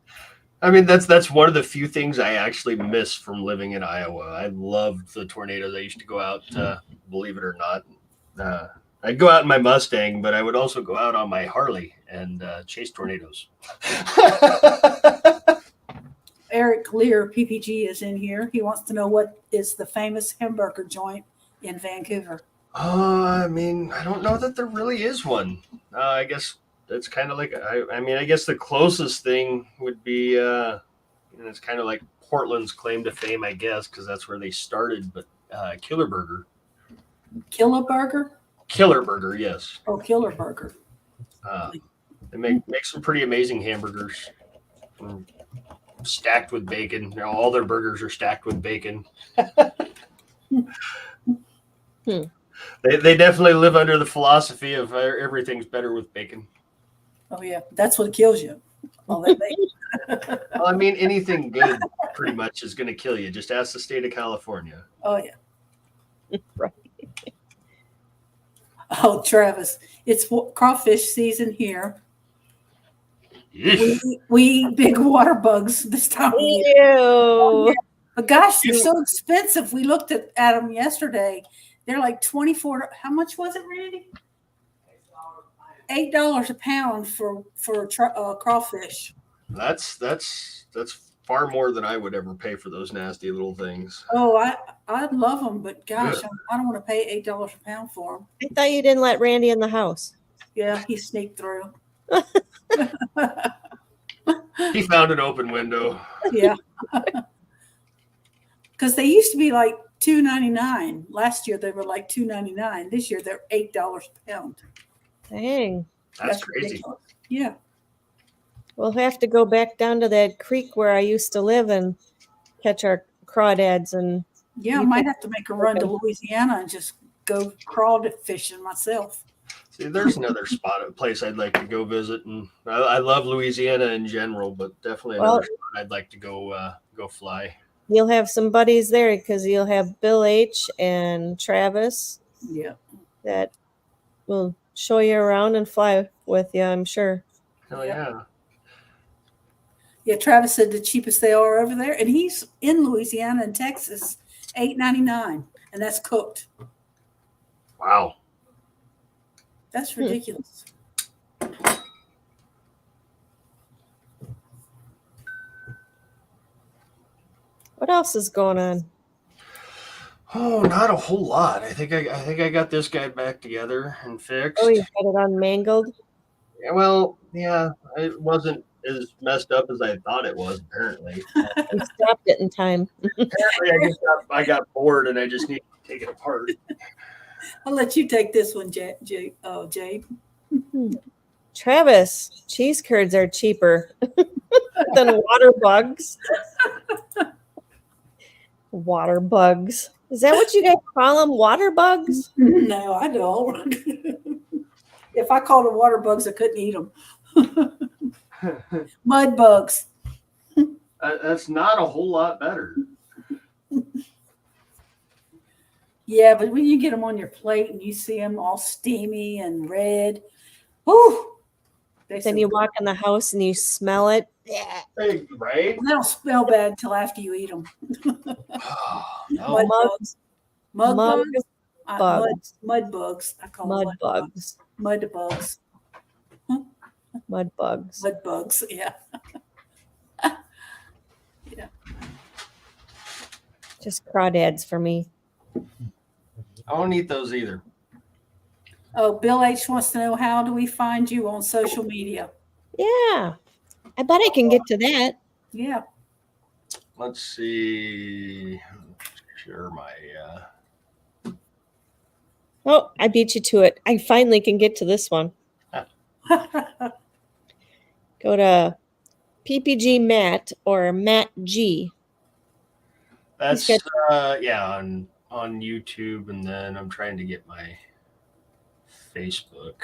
I mean, that's one of the few things I actually miss from living in Iowa. I loved the tornadoes. I used to go out, believe it or not. I'd go out in my Mustang, but I would also go out on my Harley and chase tornadoes. Eric Lear, PPG, is in here. He wants to know what is the famous hamburger joint in Vancouver. I mean, I don't know that there really is one. I guess it's kind of like, I mean, I guess the closest thing would be, it's kind of like Portland's claim to fame, I guess, because that's where they started, but Killer Burger. Killer Burger? Killer Burger, yes. Oh, Killer Burger. They make some pretty amazing hamburgers. Stacked with bacon. All their burgers are stacked with bacon. They definitely live under the philosophy of everything's better with bacon. Oh yeah, that's what kills you. All that bacon. Well, I mean, anything good pretty much is going to kill you. Just ask the state of California. Oh yeah. Right. Oh, Travis, it's crawfish season here. We eat big water bugs this time of year. Ew. But gosh, they're so expensive. We looked at them yesterday. They're like $24. How much was it, Randy? $8 a pound for crawfish. That's far more than I would ever pay for those nasty little things. Oh, I'd love them, but gosh, I don't want to pay $8 a pound for them. I thought you didn't let Randy in the house. Yeah, he sneaked through. He found an open window. Yeah. Because they used to be like $2.99. Last year they were like $2.99. This year they're $8 a pound. Dang. That's crazy. Ridiculous. Yeah. We'll have to go back down to that creek where I used to live and catch our crawdads. And Yeah, I might have to make a run to Louisiana and just go crawdad fishing myself. See, there's another place I'd like to go visit, and I love Louisiana in general, but definitely another spot I'd like to go fly. You'll have some buddies there because you'll have Bill H. and Travis. Yeah. That will show you around and fly with you, I'm sure. Hell yeah. Yeah, Travis said the cheapest they are over there, and he's in Louisiana and Texas, $8.99, and that's cooked. Wow. That's ridiculous. What else is going on? Oh, not a whole lot. I think I got this guy back together and fixed. Oh, you had it unmangled? Yeah, well, yeah, it wasn't as messed up as I thought it was, apparently. You stopped it in time. Apparently, I got bored and I just needed to take it apart. I'll let you take this one, Jade. Travis, cheese curds are cheaper than water bugs. Water bugs. Is that what you guys call them? Water bugs? No, I don't. If I called them water bugs, I couldn't eat them. Mud bugs. That's not a whole lot better. Yeah, but when you get them on your plate and you see them all steamy and red, whoo! Then you walk in the house and you smell it. Yeah. Hey, right? They don't smell bad until after you eat them. No. Mud Mud bugs? bugs. Mud bugs. I call Mud them bugs. Mud bugs. Mud bugs. Mud bugs, yeah. Just crawdads for me. I don't eat those either. Oh, Bill H wants to know, how do we find you on social media? Yeah. I bet I can get to that. Yeah. Let's see. Share my. Oh, I beat you to it. I finally can get to this one. Go to PPG Matt or Matt G. That's yeah, on YouTube, and then I'm trying to get my Facebook.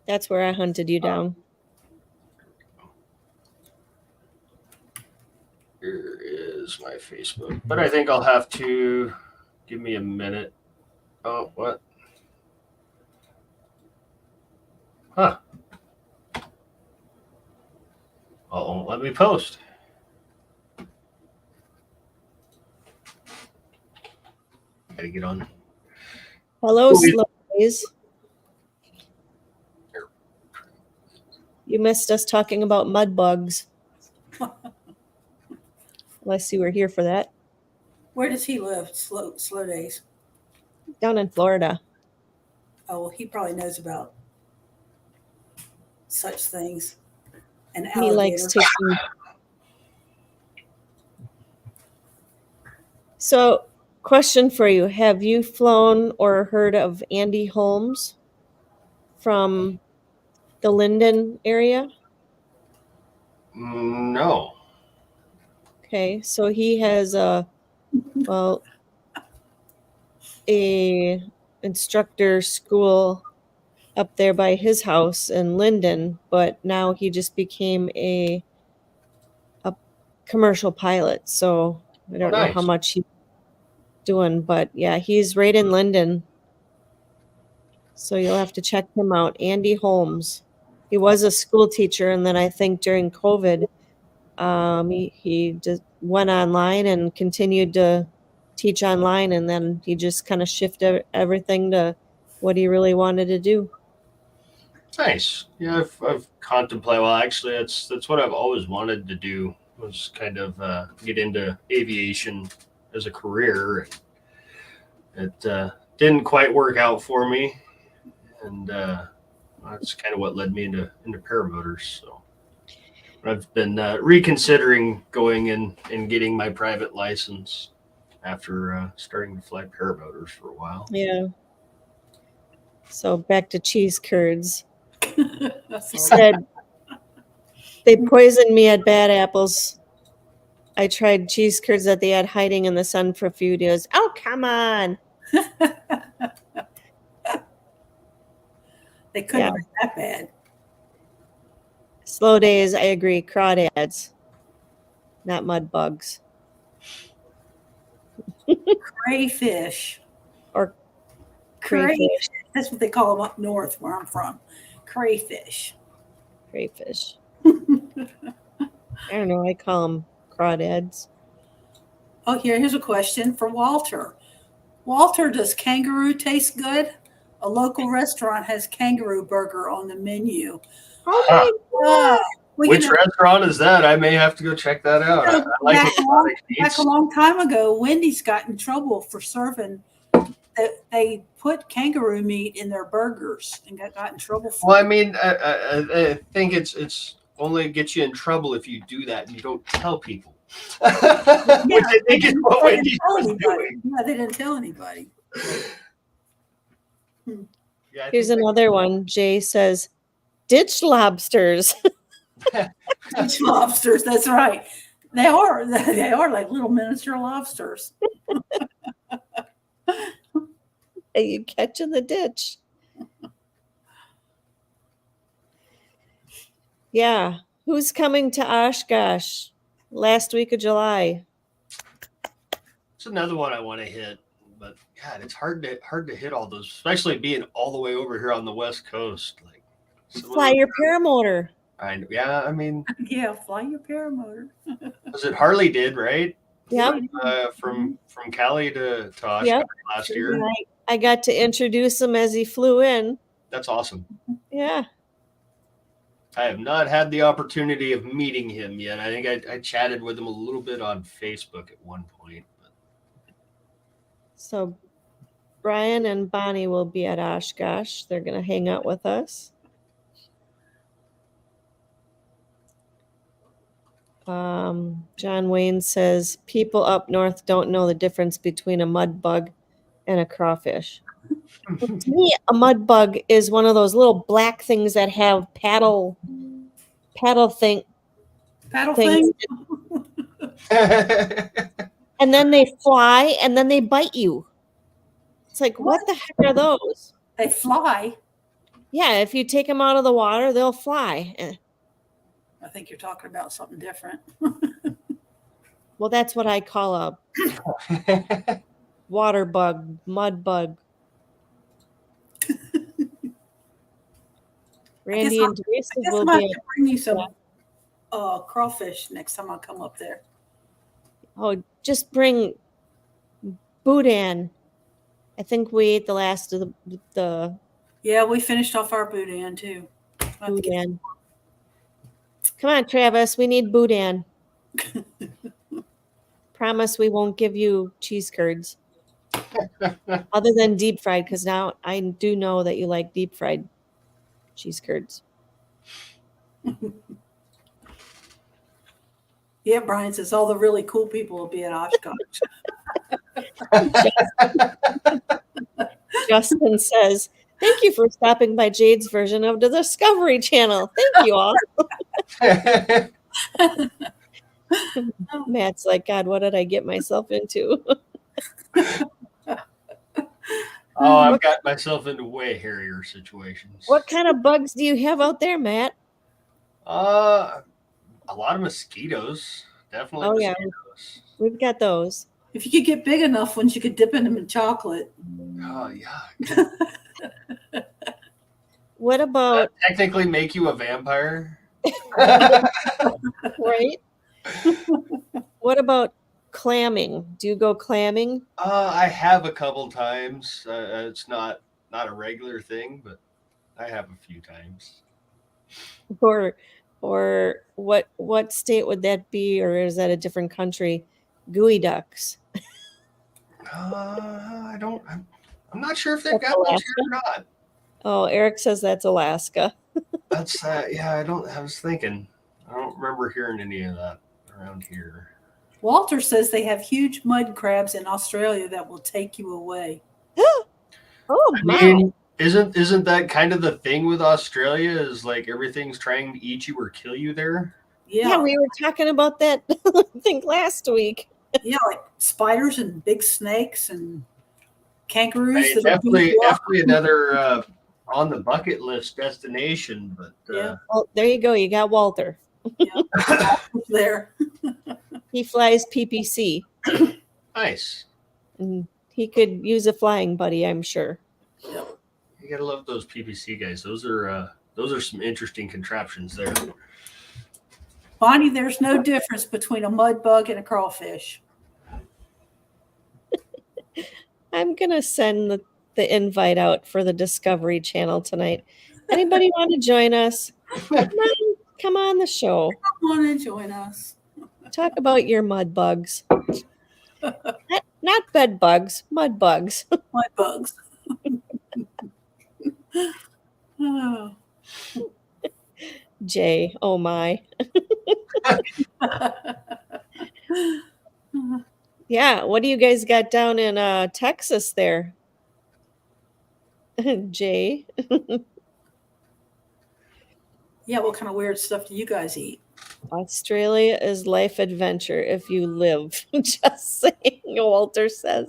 That's where I hunted you down. Here is my Facebook, but I think I'll have to give me a minute. Oh, what? Huh. Oh, let me post. Gotta get on. Hello, Slow Days. You missed us talking about mud bugs. Unless you were here for that. Where does he live? Slow Days. Down in Florida. Oh, well, he probably knows about such things. And He likes taking. So, question for you. Have you flown or heard of Andy Holmes from the Linden area? No. Okay, so he has a instructor school up there by his house in Linden, but now he just became a commercial pilot. So I don't know how much he's doing, but yeah, he's right in Linden. So you'll have to check him out. Andy Holmes. He was a school teacher, and then I think during COVID, he just went online and continued to teach online, and then he just kind of shifted everything to what he really wanted to do. Nice. Yeah, I've contemplated. Well, actually, that's what I've always wanted to do, was kind of get into aviation as a career. It didn't quite work out for me, and that's kind of what led me into paramotors. So I've been reconsidering going and getting my private license after starting to fly paramotors for a while. Yeah. So back to cheese curds. He said they poisoned me at Bad Apples. I tried cheese curds that they had hiding in the sun for a few days. Oh, come on. They couldn't have been that bad. Slow Days, I agree. Crawdads, not mud bugs. Crayfish. Or crayfish. That's what they call them up north where I'm from. Crayfish. Crayfish. I don't know. I call them crawdads. Oh, here's a question for Walter. Walter, does kangaroo taste good? A local restaurant has kangaroo burger on the menu. Oh my God. Which restaurant is that? I may have to go check that out. I like back a long time ago, Wendy's got in trouble for serving. They put kangaroo meat in their burgers and got in trouble for Well, I mean, I think it's only gets you in trouble if you do that and you don't tell people. Which I think is what Wendy's was doing. Yeah, they didn't tell anybody. Yeah, I Here's think another one. Jay says, ditch lobsters. Beach lobsters. That's right. They are. They are like little miniature lobsters. That you catch in the ditch. Yeah. Who's coming to Oshkosh last week of July? it's another one I want to hit, but God, it's hard to hit all those, especially being all the way over here on the West Coast. Like, Fly your paramotor. yeah, I mean, Yeah, fly your paramotor. was it Harley did right? Yep. From Cali to Oshkosh Yep. last Sure year. did. I got to introduce him as he flew in. That's awesome. Yeah. I have not had the opportunity of meeting him yet. I think I chatted with him a little bit on Facebook at one point. But So Brian and Bonnie will be at Oshkosh. They're going to hang out with us. John Wayne says people up north don't know the difference between a mud bug and a crawfish. To me, a mud bug is one of those little black things that have paddle Paddle things, thing. and then they fly and then they bite you. It's like, what the heck are those? They fly. Yeah, if you take them out of the water, they'll fly. I think you're talking about something different. Well, that's what I call a water bug, mud bug. Randy and Teresa I guess will I'm going be. to bring you some crawfish next time I come up there. Oh, just bring boudin. I think we ate the last of the Yeah, we finished off our boudin too. boudin. Come on, Travis. We need boudin. Promise we won't give you cheese curds. Other than deep fried, because now I do know that you like deep fried cheese curds. Yeah, Brian says all the really cool people will be at Oshkosh. Justin says, thank you for stopping by Jade's version of the Discovery Channel. Thank you all. Matt's like, God, what did I get myself into? Oh, I've got myself into way hairier situations. What kind of bugs do you have out there, Matt? A lot of mosquitoes. Definitely Oh, yeah. mosquitoes. We've got those. If you could get big enough ones, you could dip in them in chocolate. Oh, yeah. What about Technically make you a vampire? right? What about clamming? Do you go clamming? I have a couple times. It's not a regular thing, but I have a few times. Or what state would that be, or is that a different country? Gooey ducks. I don't. I'm not sure if they've That's got those Alaska? here or not. Oh, Eric says that's Alaska. That's yeah. I was thinking. I don't remember hearing any of that around here. Walter says they have huge mud crabs in Australia that will take you away. Oh I my! mean, isn't that kind of the thing with Australia? Is like everything's trying to eat you or kill you there? Yeah, we were talking about that. I think last week. Yeah, like spiders and big snakes and kangaroos. I mean, definitely another on the bucket list destination. But Yeah. Well, there you go. You got Walter. Yeah. There. He flies PPC. Nice. And he could use a flying buddy, I'm sure. Yep. You gotta love those PPC guys. Those are some interesting contraptions there. Bonnie, there's no difference between a mud bug and a crawfish. I'm going to send the invite out for the Discovery Channel tonight. Anybody want to join us? Come on the show. Come on and join us. Talk about your mud bugs. Not bed bugs, mud bugs. Mud bugs. Oh. Jay, oh my. Yeah, what do you guys got down in Texas there? Jay. Yeah, what kind of weird stuff do you guys eat? Australia is life adventure if you live. Just saying, Walter says.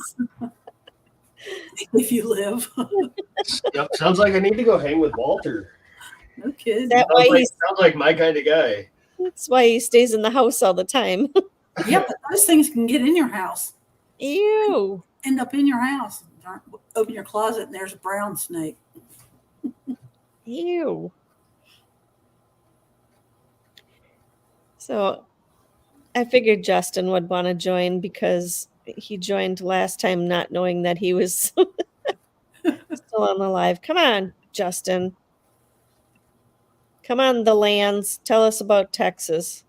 If you live. Yep, sounds like I need to go hang with Walter. No kidding. That why Sounds like my kind of guy. That's why he stays in the house all the time. Yeah, but those things can get in your house. Ew. End up in your house. Open your closet and there's a brown snake. Ew. So I figured Justin would want to join because he joined last time not knowing that he was still on the live. Come on, Justin. Come on, the lands. Tell us about Texas.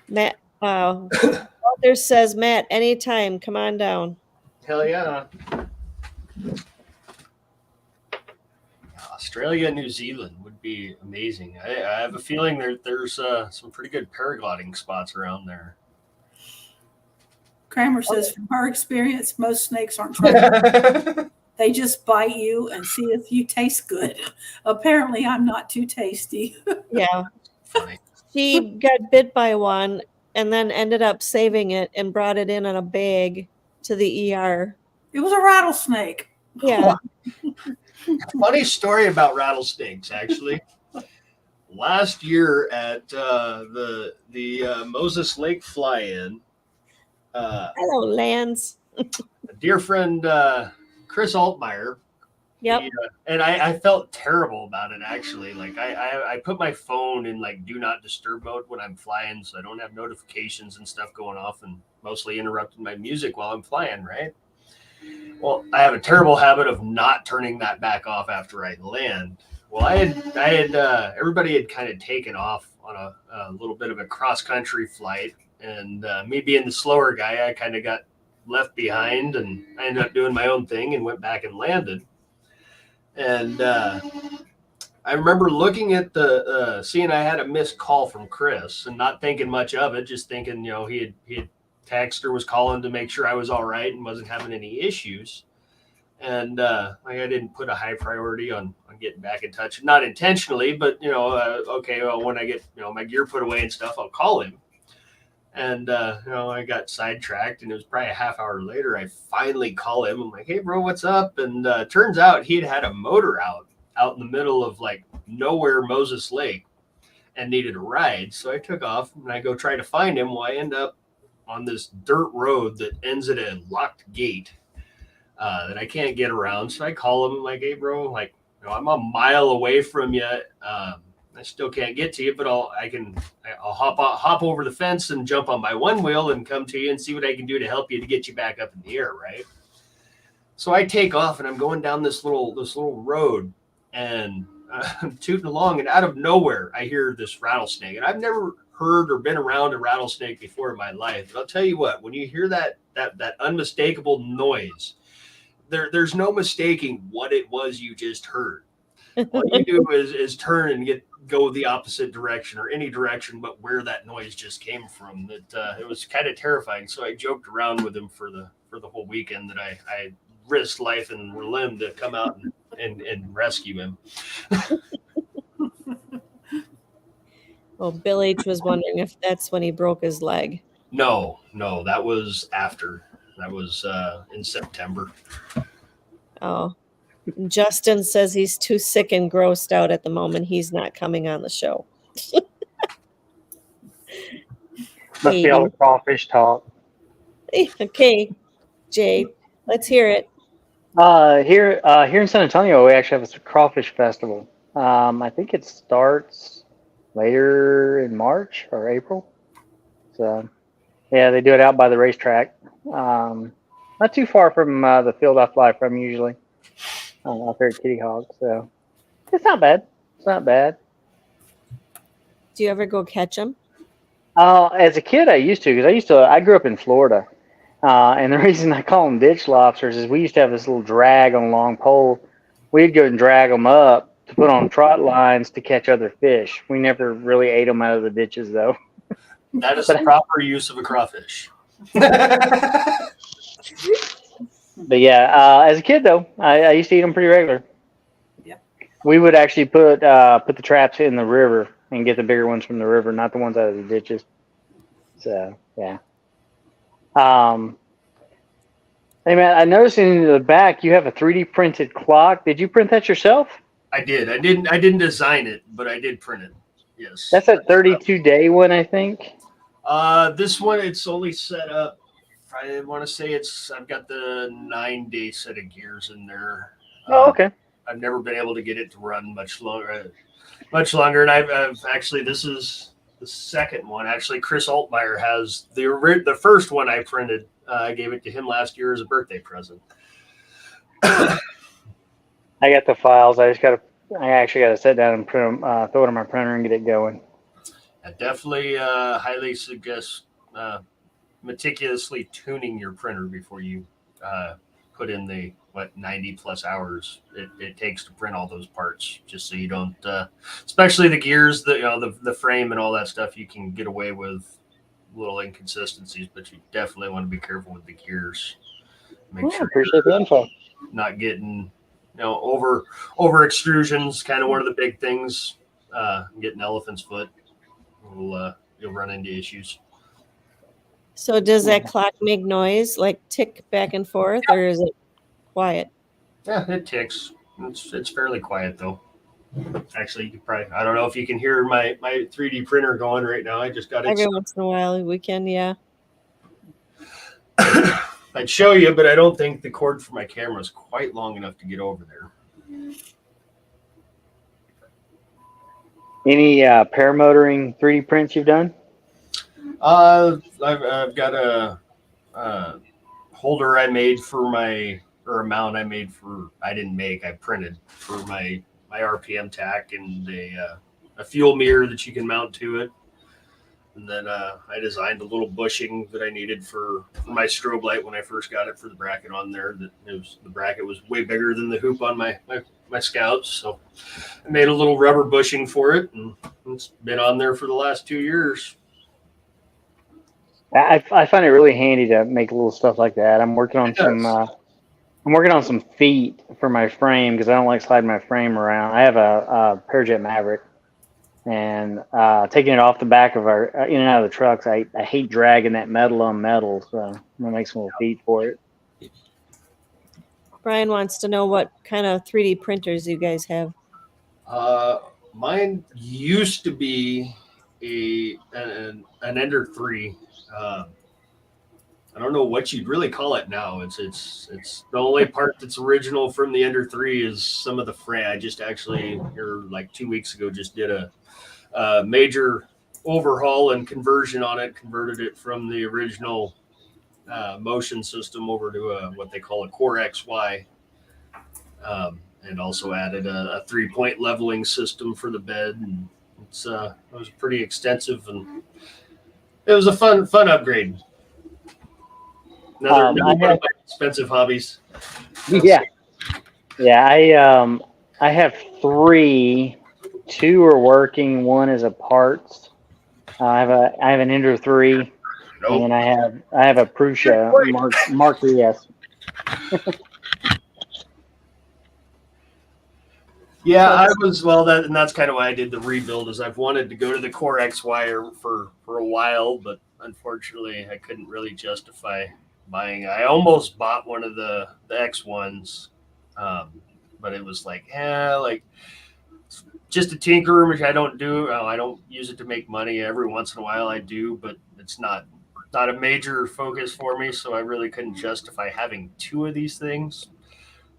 Matt, Walter says, Matt, anytime. Come on down. Hell yeah. Australia and New Zealand would be amazing. I have a feeling there's some pretty good paragliding spots around there. Kramer says, from her experience, most snakes aren't trying. They just bite you and see if you taste good. Apparently, I'm not too tasty. Yeah. Funny. She got bit by one and then ended up saving it and brought it in a bag to the ER. It was a rattlesnake. Yeah. Funny story about rattlesnakes, actually. Last year at the Moses Lake fly-in, Hello, Lance. a dear friend Chris Altmeyer. Yep. And I felt terrible about it, actually. Like I put my phone in like do not disturb mode when I'm flying, so I don't have notifications and stuff going off and mostly interrupting my music while I'm flying, right? Well, I have a terrible habit of not turning that back off after I land. Well, I had everybody had kind of taken off on a little bit of a cross country flight, and me being the slower guy, I kind of got left behind, and I ended up doing my own thing and went back and landed. And I remember looking at seeing I had a missed call from Chris and not thinking much of it, just thinking, he had texted or was calling to make sure I was all right and wasn't having any issues. And I didn't put a high priority on getting back in touch, not intentionally, but okay, well, when I get my gear put away and stuff, I'll call him. And I got sidetracked, and it was probably a half hour later I finally call him. I'm like, hey bro, what's up? And turns out he'd had a motor out in the middle of like nowhere, Moses Lake, and needed a ride. So I took off and I go try to find him. Well, I end up on this dirt road that ends at a locked gate that I can't get around. So I call him. I'm like, hey bro, like, I'm a mile away from you. I still can't get to you, but I'll hop over the fence and jump on my one wheel and come to you and see what I can do to help you to get you back up in the air, right? So I take off and I'm going down this little road, and I'm tooting along, and out of nowhere I hear this rattlesnake, and I've never heard or been around a rattlesnake before in my life. But I'll tell you what, when you hear that unmistakable noise, there's no mistaking what it was you just heard. All you do is turn and go the opposite direction, or any direction but where that noise just came from. That it was kind of terrifying. So I joked around with him for the whole weekend that I risked life and limb to come out and rescue him. Well, Bill H was wondering if that's when he broke his leg. No, that was after. That was in September. Oh. Justin says he's too sick and grossed out at the moment. He's not coming on the show. Must be all the crawfish talk. Okay, Jay, let's hear it. Here in San Antonio, we actually have a crawfish festival. I think it starts later in March or April. So, yeah, they do it out by the racetrack. Not too far from the field I fly from usually. Out there at Kitty Hawk, so it's not bad. It's not bad. Do you ever go catch them? As a kid, I used to, because I grew up in Florida, and the reason I call them ditch lobsters is we used to have this little drag on a long pole. We'd go and drag them up to put on trot lines to catch other fish. We never really ate them out of the ditches, though. That is the proper use of a crawfish. But But yeah, as a kid though, I used to eat them pretty regular. Yep. We would actually put the traps in the river and get the bigger ones from the river, not the ones out of the ditches. So yeah. Hey man, I noticed in the back you have a 3D printed clock. Did you print that yourself? I did. I didn't design it, but I did print it. Yes. That's a 32-day one, I think. This one, it's only set up. I want to say I've got the 9-day set of gears in there. Oh, okay. I've never been able to get it to run much longer. And I've actually, this is the second one. Actually, Chris Altmeyer has the first one I printed. I gave it to him last year as a birthday present. I got the files. I actually got to sit down and print them, throw it on my printer and get it going. I definitely highly suggest meticulously tuning your printer before you put in the 90 plus hours it takes to print all those parts, just so you don't especially the gears, the frame and all that stuff. You can get away with little inconsistencies, but you definitely want to be careful with the gears. Make sure appreciate the info. not getting over extrusions, kind of one of the big things. Getting elephant's foot, you'll run into issues. So does that clock make noise, like tick back and forth, or is it quiet? Yeah, it ticks. It's fairly quiet though. Actually, you could probably, I don't know if you can hear my 3D printer going right now. I just got it. Every once in a while we can, yeah. I'd show you, but I don't think the cord for my camera is quite long enough to get over there. Any paramotoring 3D prints you've done? I've got a holder I made for a mount I made for, I printed for my RPM tack, and a fuel mirror that you can mount to it. And then I designed a little bushing that I needed for my strobe light when I first got it, for the bracket on there. The bracket was way bigger than the hoop on my Scouts, so I made a little rubber bushing for it, and it's been on there for the last 2 years. I find it really handy to make little stuff like that. I'm working on some feet for my frame because I don't like sliding my frame around. I have a Parajet Maverick, and taking it off the back of our in and out of the trucks, I hate dragging that metal on metal, so I'm gonna make some little feet for it. Brian wants to know what kind of 3D printers you guys have. Mine used to be an Ender 3. I don't know what you'd really call it now. It's the only part that's original from the Ender 3 is some of the frame. I just actually, like 2 weeks ago, just did a major overhaul and conversion on it. Converted it from the original motion system over to what they call a Core XY, and also added a 3-point leveling system for the bed. And it was pretty extensive, and it was a fun upgrade. Another one of my expensive hobbies. Yeah. I have 3. 2 are working. 1 is a parts. I have an Ender 3, and I have a Prusa Mark ES. Yeah, and that's kind of why I did the rebuild. Is I've wanted to go to the Core XY for a while, but unfortunately I couldn't really justify buying. I almost bought one of the X1s, but it was like just a tinker, which I don't do. I don't use it to make money. Every once in a while I do, but it's not a major focus for me, so I really couldn't justify having 2 of these things.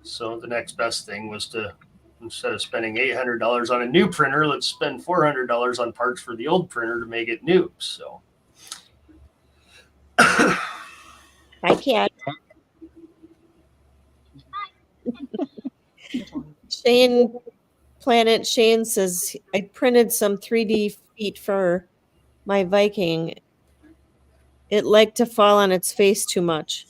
So the next best thing was to, instead of spending $800 on a new printer, let's spend $400 on parts for the old printer to make it new. So I can't. Shane says, I printed some 3D feet for my Viking. It liked to fall on its face too much.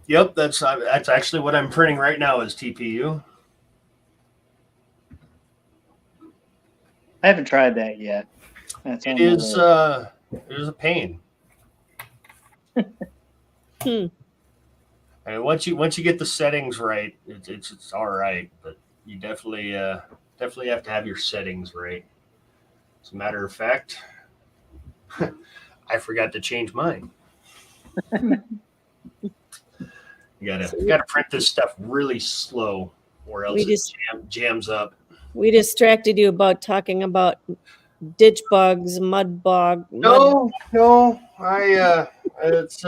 Yep, that's actually what I'm printing right now is TPU. I haven't tried that yet. That's It on my is list. it is a pain. Hmm. And once you get the settings right, it's all right. But you definitely have to have your settings right. As a matter of fact, I forgot to change mine. So You gotta print this stuff really slow, or else we it just jams up. we distracted you about talking about ditch bugs, mud. No. It's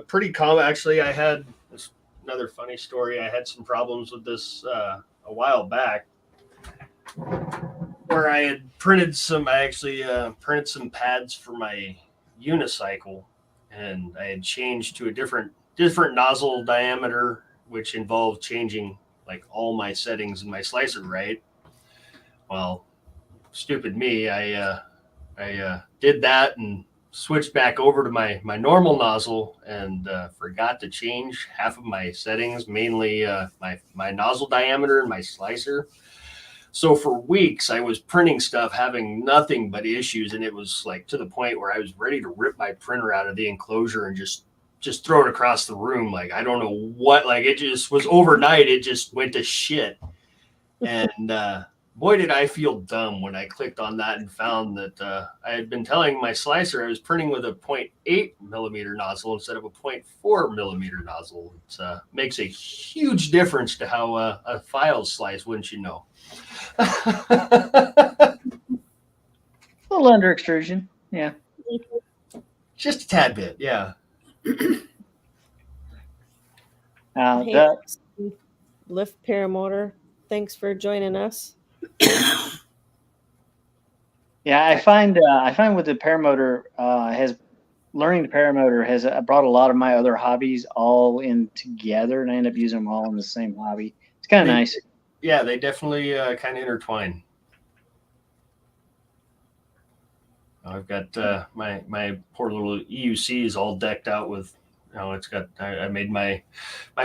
pretty common. Actually, I had this another funny story. I had some problems with this a while back, where I had printed some. I actually printed some pads for my unicycle, and I had changed to a different nozzle diameter, which involved changing like all my settings in my slicer. Right. Well, stupid me. I did that and switched back over to my normal nozzle and forgot to change half of my settings, mainly my nozzle diameter and my slicer. So for weeks I was printing stuff having nothing but issues, and it was like to the point where I was ready to rip my printer out of the enclosure and just throw it across the room. Like I don't know what, like it just was overnight, it just went to shit. And boy, did I feel dumb when I clicked on that and found that I had been telling my slicer I was printing with a 0.8 millimeter nozzle instead of a 0.4 millimeter nozzle. It makes a huge difference to how a file slice, wouldn't you know? A little under extrusion. Yeah. Just a tad bit, yeah. Hey, Lift Paramotor, thanks for joining us. Yeah, I find with the paramotor has learning the paramotor has brought a lot of my other hobbies all in together, and I end up using them all in the same hobby. It's kind of nice. Yeah, they definitely kind of intertwine. I've got my poor little EUC is all decked out with, it's got, I made my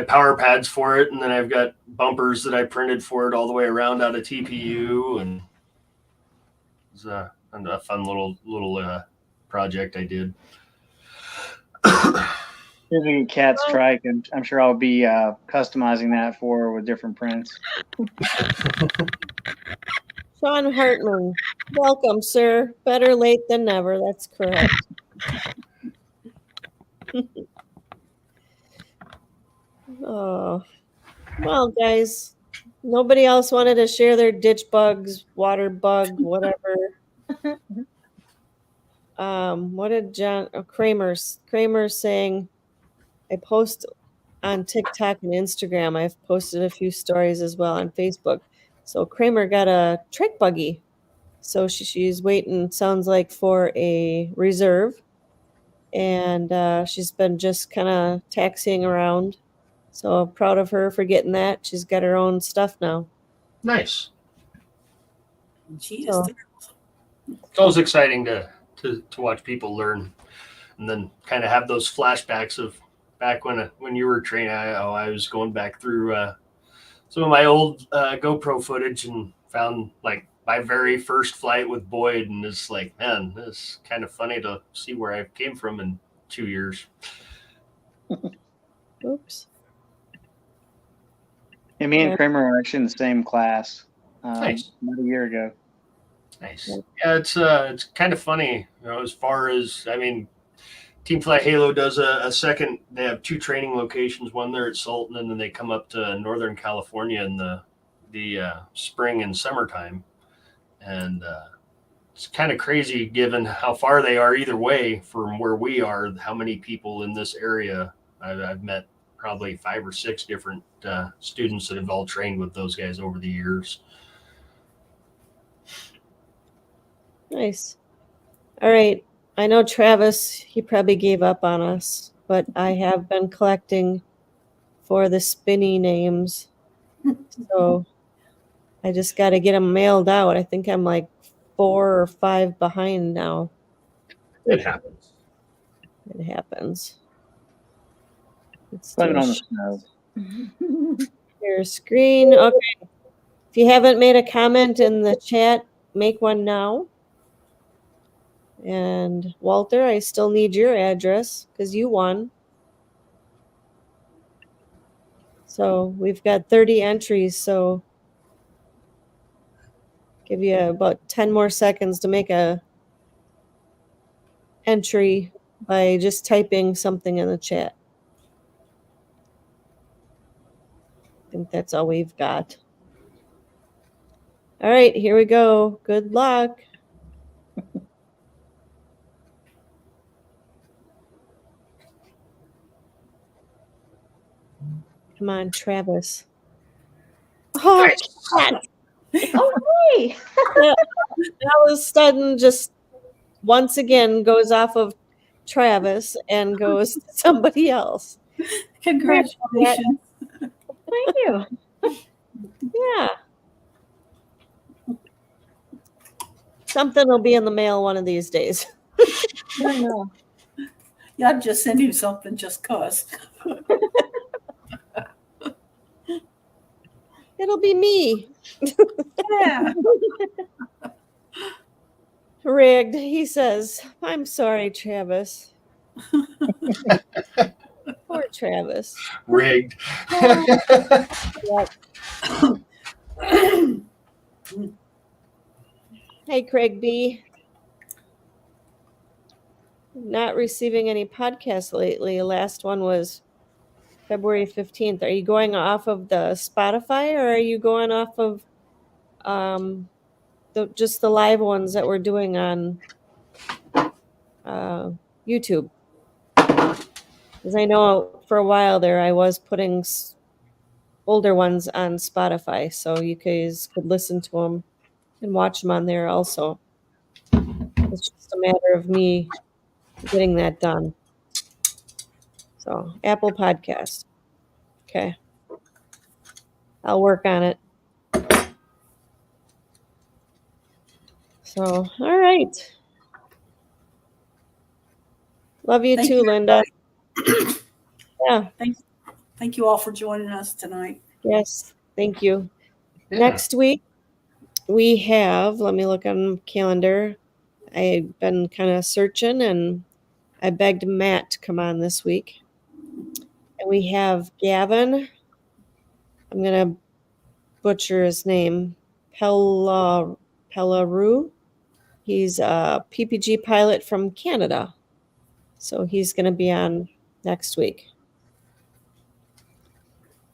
power pads for it, and then I've got bumpers that I printed for it all the way around out of TPU, and it's a fun little project I did. If we get Cat Strike, I'm sure I'll be customizing that for her with different prints. Sean Hartman, welcome, sir. Better late than never. That's correct. Oh, well, guys, nobody else wanted to share their ditch bugs, water bug, whatever. What did Kramer's saying? I post on TikTok and Instagram. I've posted a few stories as well on Facebook. So Kramer got a trick buggy. So she's waiting, sounds like, for a reserve. And she's been just kind of taxiing around. So proud of her for getting that. She's got her own stuff now. Nice. She So- is. It's always exciting to watch people learn, and then kind of have those flashbacks of back when you were training. I was going back through some of my old GoPro footage and found like my very first flight with Boyd, and it's like, man, it's kind of funny to see where I came from in 2 years. Oops. Yeah, me and Kramer are actually in the same class. Nice. About a year ago. Nice. Yeah, it's kind of funny, as far as, I mean, Team Fly Halo does a second. They have 2 training locations. One there at Salton, and then they come up to Northern California in the spring and summertime. And it's kind of crazy given how far they are either way from where we are. How many people in this area? I've met probably 5 or 6 different students that have all trained with those guys over the years. Nice. All right. I know Travis, he probably gave up on us, but I have been collecting for the spinny names. So I just got to get them mailed out. I think I'm like 4 or 5 behind now. It happens. It happens. Let's Blame do it a on the snow. share screen. Okay. If you haven't made a comment in the chat, make one now. And Walter, I still need your address because you won. So we've got 30 entries. So give you about 10 more seconds to make a entry by just typing something in the chat. I think that's all we've got. All right, here we go. Good luck. Come on, Travis. Oh, Cat. Oh, hey. Alice Studden just once again goes off of Travis and goes to somebody else. Congratulations. Thank you. Yeah. Something will be in the mail one of these days. I know. Yeah, I'd just send him something just cause. It'll be me. Yeah. Rigged. He says, I'm sorry, Travis. Poor Travis. Rigged. Yep. Hey, Craig B. Not receiving any podcasts lately. Last one was February 15th. Are you going off of the Spotify or are you going off of just the live ones that we're doing on YouTube? Because I know for a while there I was putting older ones on Spotify, so you guys could listen to them and watch them on there also. It's just a matter of me getting that done. So, Apple Podcast. Okay. I'll work on it. So, all right. Love you Thank too, you, Linda. Yeah. Thank you all for joining us tonight. Yes. Thank you. Yeah. Next week, we have, let me look on the calendar. I've been kind of searching and I begged Matt to come on this week. And we have Gavin. I'm going to butcher his name. Pellaru. He's a PPG pilot from Canada. So he's going to be on next week.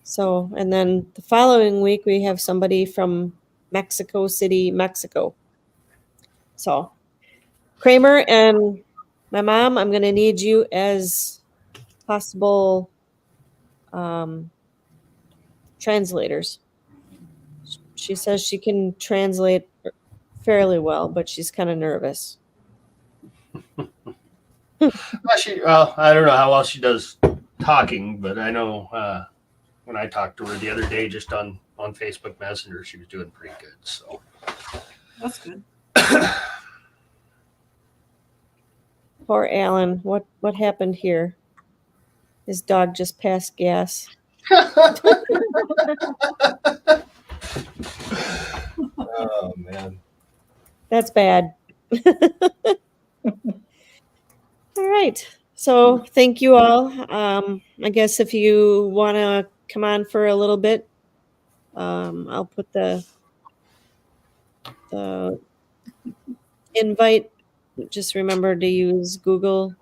So, and then the following week, we have somebody from Mexico City, Mexico. So, Kramer and my mom, I'm going to need you as possible translators. She says she can translate fairly well, but she's kind of nervous. Well, I don't know how well she does talking, but I know when I talked to her the other day just on Facebook Messenger, she was doing pretty good. So That's good. Poor Alan. What happened here? His dog just passed gas. Oh man. That's bad. All right. So thank you all. I guess if you want to come on for a little bit, I'll put the invite. Just remember to use Google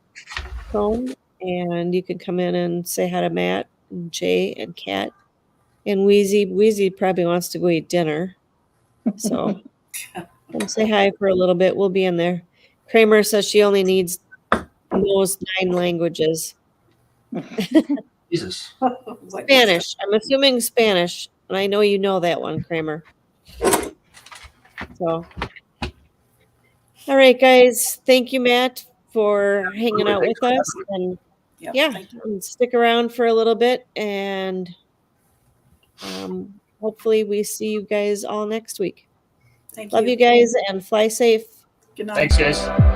Chrome, and you can come in and say hi to Matt and Jay and Kat and Wheezy. Wheezy probably wants to go eat dinner, so come say hi for a little bit. We'll be in there. Kramer says she only knows 9 languages. Jesus. Spanish. I'm assuming Spanish, and I know you know that one, Kramer. So, all right, guys. Thank you, Matt, for hanging out with us, and and stick around for a little bit, and hopefully we see you guys all next week. Thank Love you. you guys, and fly safe. Good night. Thanks, guys.